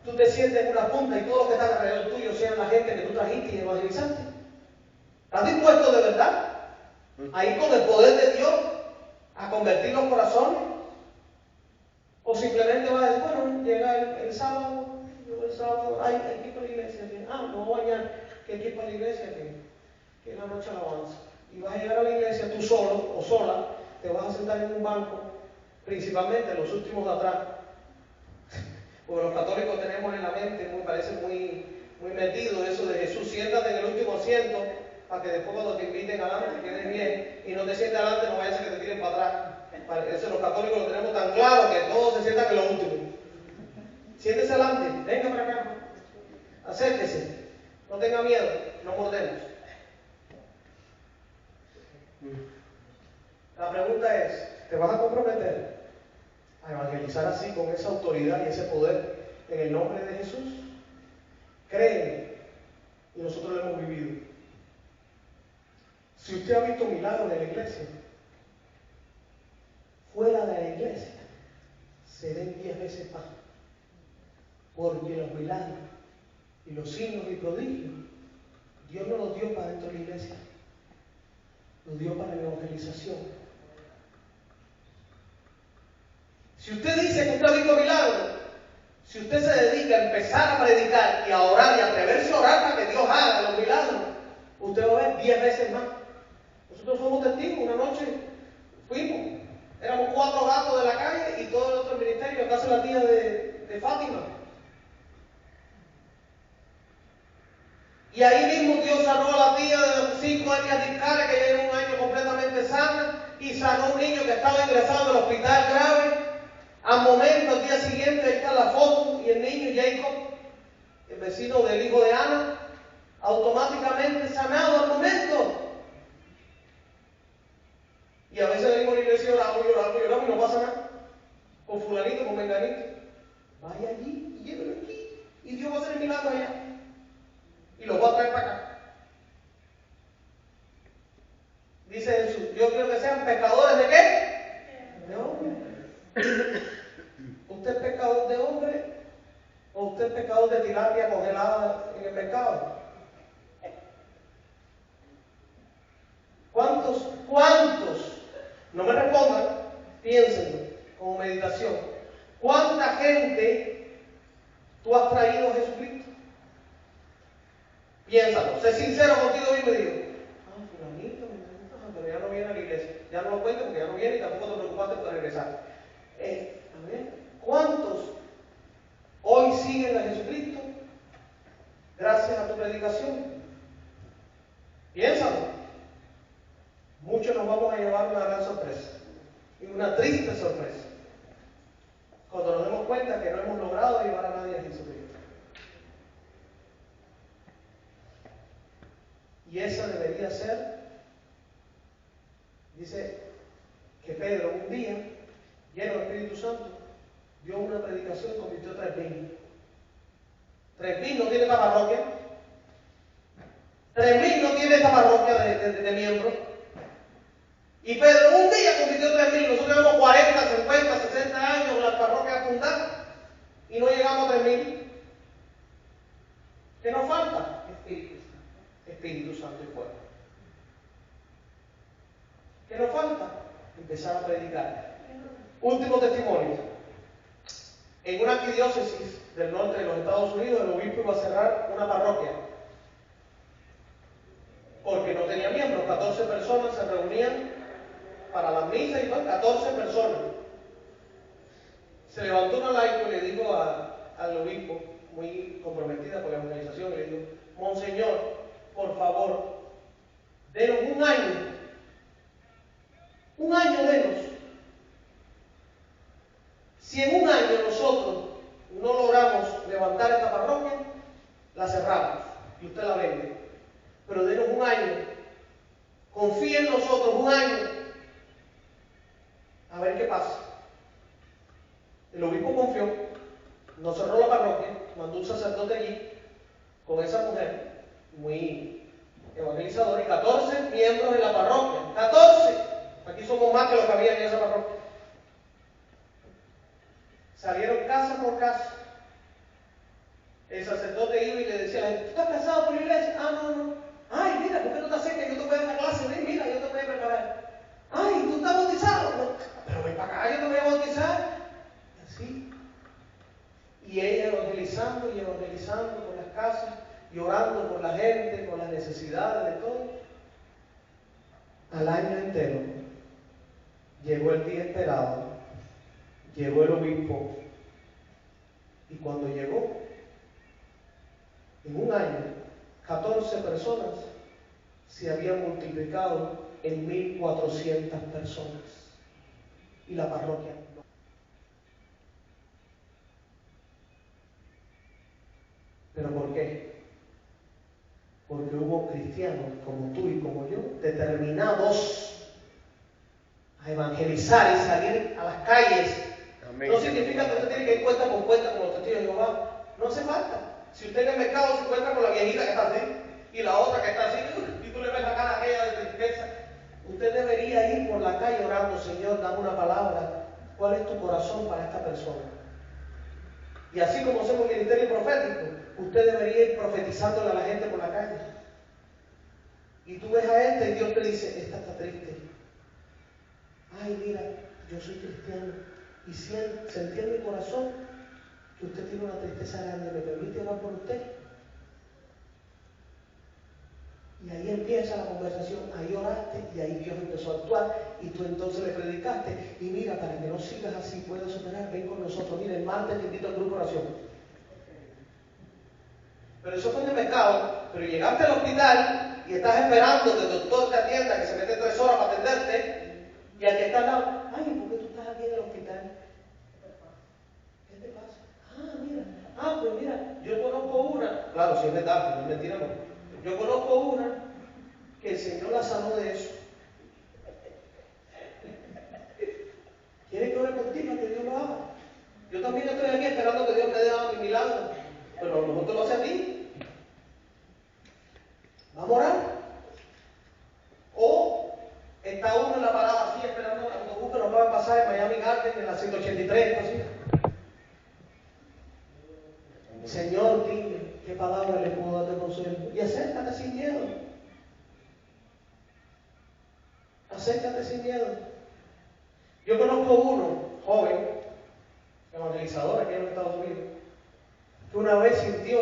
tú te sientes en una punta y todos los que están alrededor tuyo sean la gente que tú trajiste y evangelizaste? ¿Estás dispuesto de verdad a ir con el poder de Dios a convertir los corazones? ¿O simplemente vas a decir, bueno, llega el sábado, hay que ir para la iglesia, me voy a bañar, que hay que ir para la iglesia, que es la noche alabanza? Y vas a llegar a la iglesia tú solo o sola, te vas a sentar en un banco, principalmente los últimos de atrás, porque los católicos tenemos en la mente, parece muy metido eso de Jesús, siéntate en el último asiento, para que después cuando te inviten adelante te quedes bien, y no te sientes adelante, no vaya a ser que te tiren para atrás. Eso los católicos lo tenemos tan claro que todos se sientan en lo último. Siéntese adelante, venga para acá, acérquese, no tenga miedo, no mordemos. La pregunta es, ¿te vas a comprometer a evangelizar así, con esa autoridad y ese poder, en el nombre de Jesús? Créeme, y nosotros lo hemos vivido. Si usted ha visto milagros en la iglesia, fuera de la iglesia, se ven 10 veces más. Porque los milagros y los signos y prodigios, Dios no los dio para dentro de la iglesia, los dio para la evangelización. Si usted dice que usted ha visto milagros, si usted se dedica a empezar a predicar y a orar y a atreverse a orar para que Dios haga los milagros, usted va a ver 10 veces más. Nosotros fuimos testigos, una noche fuimos, éramos 4 gatos de la calle y todo el otro ministerio, acá es la tía de Fátima. Y ahí mismo Dios sanó a la tía de 5 hernias discales que lleva un año completamente sana, y sanó a un niño que estaba ingresado en el hospital grave. Al momento, al día siguiente, ahí está la foto, y el niño Jacob, el vecino del hijo de Ana, automáticamente sanado al momento. Y a veces venimos a la iglesia y lloramos y no pasa nada. Con fulanito, con menganito. Vaya allí y llévelo aquí. Y Dios va a hacer el milagro allá. Y los va a traer para acá. Dice Jesús, yo quiero que sean pecadores de qué? De hombre. ¿Usted es pecador de hombre o usted es pecador de tilapia congelada en el mercado? ¿Cuántos? No me respondan, piénsenlo como meditación. ¿Cuánta gente tú has traído a Jesucristo? Piénsalo, sé sincero contigo mismo y digo, fulanito, pero ya no viene a la iglesia. Ya no lo cuento porque ya no viene y tampoco te preocupaste por regresar. A ver, ¿cuántos hoy siguen a Jesucristo gracias a tu predicación? Piénsalo. muchos nos vamos a llevar una gran sorpresa, y una triste sorpresa, cuando nos demos cuenta que no hemos logrado llevar a nadie a Jesucristo. Y esa debería ser, dice que Pedro un día, lleno del Espíritu Santo, dio una predicación y convirtió a 3.000. 3.000 no tiene esta parroquia. 3.000 no tiene esta parroquia de miembros. Y Pedro un día convirtió a 3.000. Nosotros tenemos 40, 50, 60 años la parroquia fundada y no llegamos a 3.000. ¿Qué nos falta? Espíritu Santo y fuego. ¿Qué nos falta? Empezar a predicar. Último testimonio. En una arquidiócesis del norte de los Estados Unidos, el obispo iba a cerrar una parroquia porque no tenía miembros. 14 personas se reunían para las misas y 14 personas. Se levantó una laico y le dijo al obispo, muy comprometida por la evangelización, y le dijo: Monseñor, por favor, denos un año denos. Si en un año nosotros no logramos levantar esta parroquia, la cerramos y usted la vende. Pero denos un año, confíe en nosotros un año, a ver qué pasa. El obispo confió, no cerró la parroquia, mandó un sacerdote allí con esa mujer, muy evangelizadora, y 14 miembros en la parroquia. 14. Aquí somos más que los que había en esa parroquia. Salieron casa por casa. El sacerdote iba y le decía a la gente: ¿tú estás casado por la iglesia? Ah, no. Ay, mira, ¿por qué no te acercas? Yo te voy a dar una clase. Ven, mira, yo te voy a preparar. Ay, ¿tú estás bautizado? No. Pero ven para acá, yo te voy a bautizar. Y así. Y ella evangelizando y evangelizando por las casas, y orando por la gente, por las necesidades de todo. Al año entero llegó el día esperado, llegó el obispo, y cuando llegó, en un año, 14 personas se habían multiplicado en 1.400 personas, y la parroquia no. ¿Pero por qué? Porque hubo cristianos como tú y como yo, determinados a evangelizar y salir a las calles. Amén. No significa que usted tiene que ir cuenta por cuenta con los testigos de Jehová. No hace falta. Si usted en el mercado se encuentra con la viejita que está así y la otra que está así, y tú le ves la cara aquella de tristeza, usted debería ir por la calle orando: Señor, dame una palabra. ¿Cuál es tu corazón para esta persona? Y así como hacemos ministerio profético, usted debería ir profetizándole a la gente por la calle. Y tú ves a esta y Dios te dice: esta está triste. Ay, mira, yo soy cristiano y sentí en mi corazón que usted tiene una tristeza grande. ¿Me permite orar por usted? Y ahí empieza la conversación. Ahí oraste y ahí Dios empezó a actuar, y tú entonces le predicaste: y mira, para que no sigas así, puedes superar, ven con nosotros. Mira, el martes te invito al grupo de oración. Pero eso fue en el mercado. Pero llegaste al hospital y estás esperando que el doctor te atienda, que se mete 3 horas para atenderte, y al que está al lado: ay, ¿por qué tú estás aquí en el hospital? ¿Qué te pasa? Pues mira, yo conozco una. Claro, si es verdad, no es mentira, no. Yo conozco una que el Señor la sanó de eso. ¿Quieres que ore por ti para que Dios lo haga? Yo también estoy aquí esperando que Dios me dé mi milagro, pero a lo mejor te lo hace a ti. Vamos a orar. O está uno en la parada así esperando el autobús que nos va a pasar en Miami Garden en la 183, así. Señor, dime qué palabra le puedo dar de consuelo. Y acércate sin miedo. Acércate sin miedo. Yo conozco uno, joven, evangelizador aquí en los Estados Unidos, que una vez sintió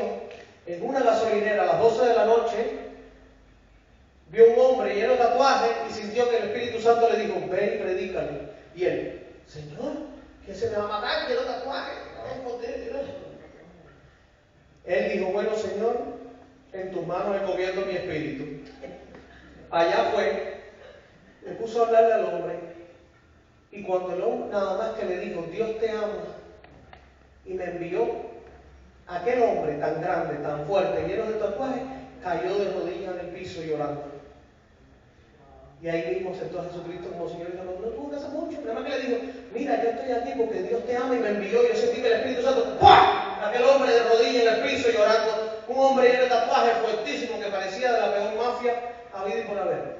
en una gasolinera a las 12 de la noche, vio un hombre lleno de tatuajes y sintió que el Espíritu Santo le dijo: ven y predícale. Y él: Señor, que se me va a matar, lleno de tatuajes. Él dijo: bueno, Señor, en tus manos encomiendo mi espíritu. Allá fue, le puso a hablarle al hombre. Y cuando el hombre nada más que le dijo, Dios te ama, y me envió, aquel hombre tan grande, tan fuerte, lleno de tatuajes, cayó de rodillas en el piso llorando. Y ahí mismo aceptó a Jesucristo como Señor y Salvador. No tuvo que hacer mucho, nada más que le dijo, mira, yo estoy aquí porque Dios te ama y me envió. Yo sentí que el Espíritu Santo, ¡pua! Aquel hombre de rodillas en el piso llorando, un hombre lleno de tatuajes fuertísimo que parecía de la peor mafia habida y por haber.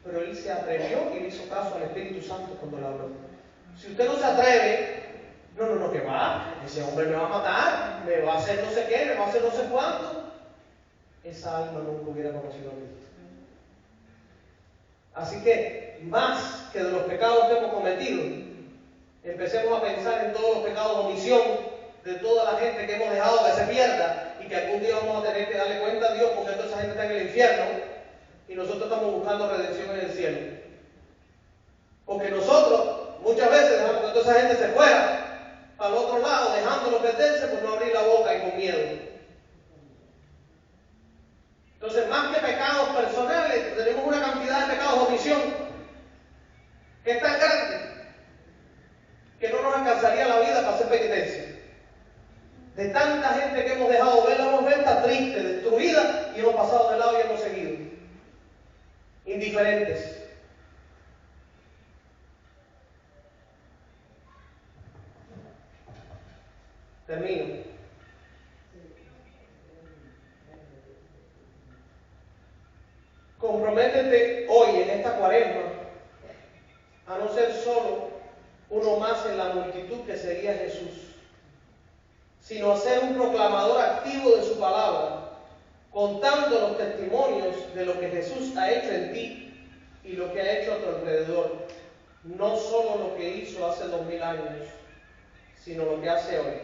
Pero él se atrevió y le hizo caso al Espíritu Santo cuando le habló. Si usted no se atreve, no, que va, ese hombre me va a matar, me va a hacer no sé qué, me va a hacer no sé cuánto, esa alma nunca hubiera conocido a Cristo. Así que, más que de los pecados que hemos cometido, empecemos a pensar en todos los pecados de omisión de toda la gente que hemos dejado que se pierda y que algún día vamos a tener que darle cuenta a Dios porque toda esa gente está en el infierno y nosotros estamos buscando redención en el cielo. Porque nosotros muchas veces dejamos que toda esa gente se fuera para el otro lado, dejándolo perderse por no abrir la boca y con miedo. Entonces, más que pecados personales, tenemos una cantidad de pecados de omisión que es tan grande que no nos alcanzaría la vida para hacer penitencia. De tanta gente que hemos dejado ver, la hemos visto triste, destruida, y hemos pasado de lado y hemos seguido. Indiferentes. Termino. Comprométete hoy en esta cuaresma a no ser solo uno más en la multitud que seguía a Jesús, sino a ser un proclamador activo de su palabra, contando los testimonios de lo que Jesús ha hecho en ti y lo que ha hecho a tu alrededor. No solo lo que hizo hace 2000 años, sino lo que hace hoy.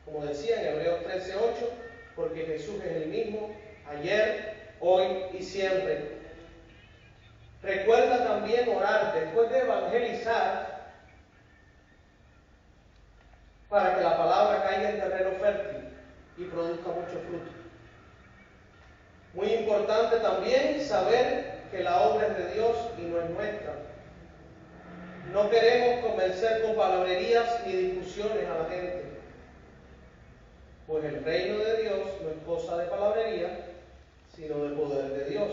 Como decía en Hebreos 13:8, porque Jesús es el mismo ayer, hoy y siempre. Recuerda también orar después de evangelizar para que la palabra caiga en terreno fértil y produzca mucho fruto. Muy importante también saber que la obra es de Dios y no es nuestra. No queremos convencer con palabrerías ni discusiones a la gente, pues el reino de Dios no es cosa de palabrería, sino de poder de Dios.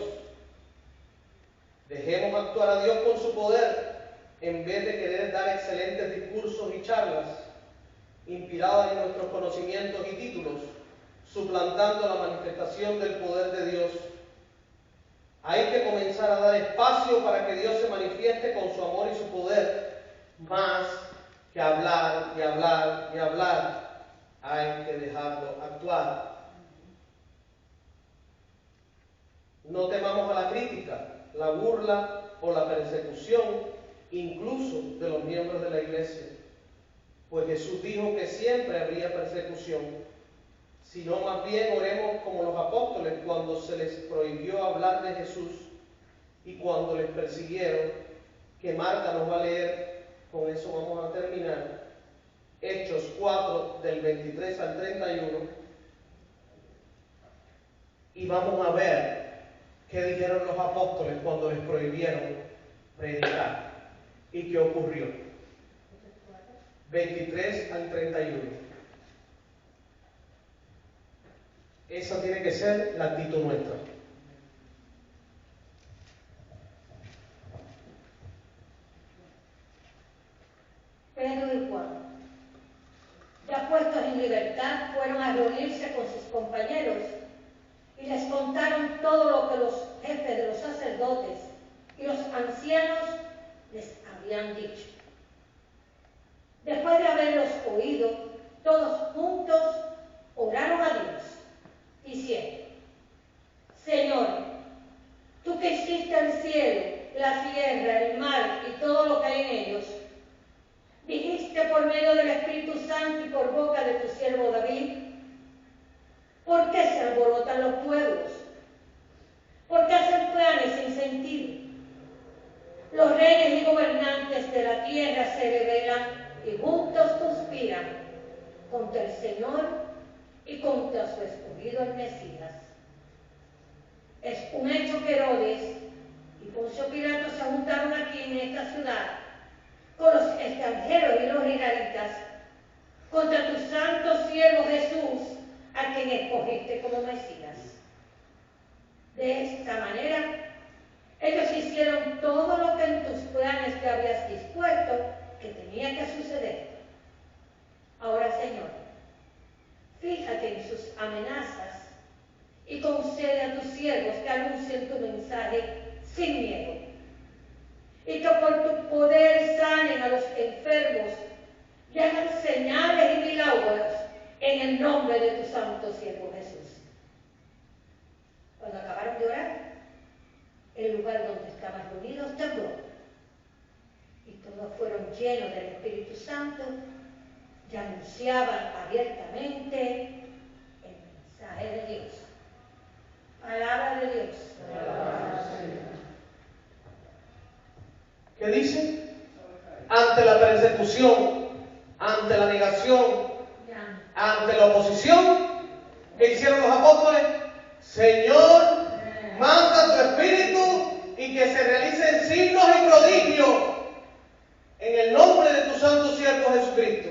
Dejemos actuar a Dios con su poder, en vez de querer dar excelentes discursos y charlas, inspiradas en nuestros conocimientos y títulos, suplantando la manifestación del poder de Dios. Hay que comenzar a dar espacio para que Dios se manifieste con su amor y su poder, más que hablar y hablar y hablar. Hay que dejarlo actuar. No temamos a la crítica, la burla o la persecución, incluso de los miembros de la iglesia, pues Jesús dijo que siempre habría persecución, sino más bien oremos como los apóstoles cuando se les prohibió hablar de Jesús y cuando les persiguieron, que Marta nos va a leer, con eso vamos a terminar, Hechos 4 del 23 al 31, y vamos a ver qué dijeron los apóstoles cuando les prohibieron predicar y qué ocurrió. 23 al 31. Esa tiene que ser la actitud nuestra. Pedro y Juan, ya puestos en libertad, fueron a reunirse con sus compañeros y les contaron todo lo que los jefes de los sacerdotes y los ancianos les habían dicho. Después de haberlos oído, todos juntos oraron a Dios, diciendo: Señor, tú que hiciste el cielo, la tierra, el mar y todo lo que hay en ellos, dijiste por medio del Espíritu Santo y por boca de tu siervo David: ¿por qué se alborotan los pueblos? ¿Por qué hacen planes sin sentido? Los reyes y gobernantes de la tierra se rebelan y juntos conspiran contra el Señor y contra su escogido el Mesías. Es un hecho que Herodes y Poncio Pilato se juntaron aquí en esta ciudad con los extranjeros y los israelitas contra tu santo siervo Jesús, a quien escogiste como Mesías. De esta manera, ellos hicieron todo lo que en tus planes te habías dispuesto que tenía que suceder. Ahora, Señor, fíjate en sus amenazas y concede a tus siervos que anuncien tu mensaje sin miedo, y que por tu poder sanen a los enfermos y hagan señales y milagros en el nombre de tu santo siervo Jesús. Cuando acabaron de orar, el lugar donde estaban reunidos tembló, y todos fueron llenos del Espíritu Santo y anunciaban abiertamente el mensaje de Dios. Palabra de Dios. ¿Qué dice? Ante la persecución, ante la negación, ante la oposición, ¿qué hicieron los apóstoles? Señor, manda tu Espíritu y que se realicen signos y prodigios en el nombre de tu santo siervo Jesucristo.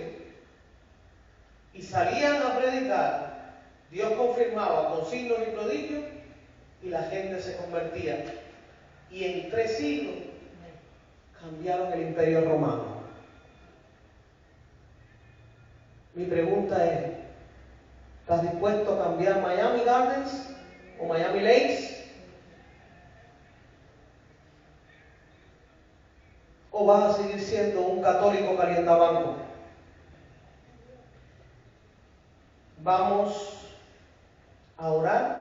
Y salían a predicar. Dios confirmaba con signos y prodigios y la gente se convertía. Y en 3 siglos cambiaron el imperio romano. Mi pregunta es, ¿estás dispuesto a cambiar Miami Gardens o Miami Lakes? ¿O vas a seguir siendo un católico calientabanco? Vamos a orar.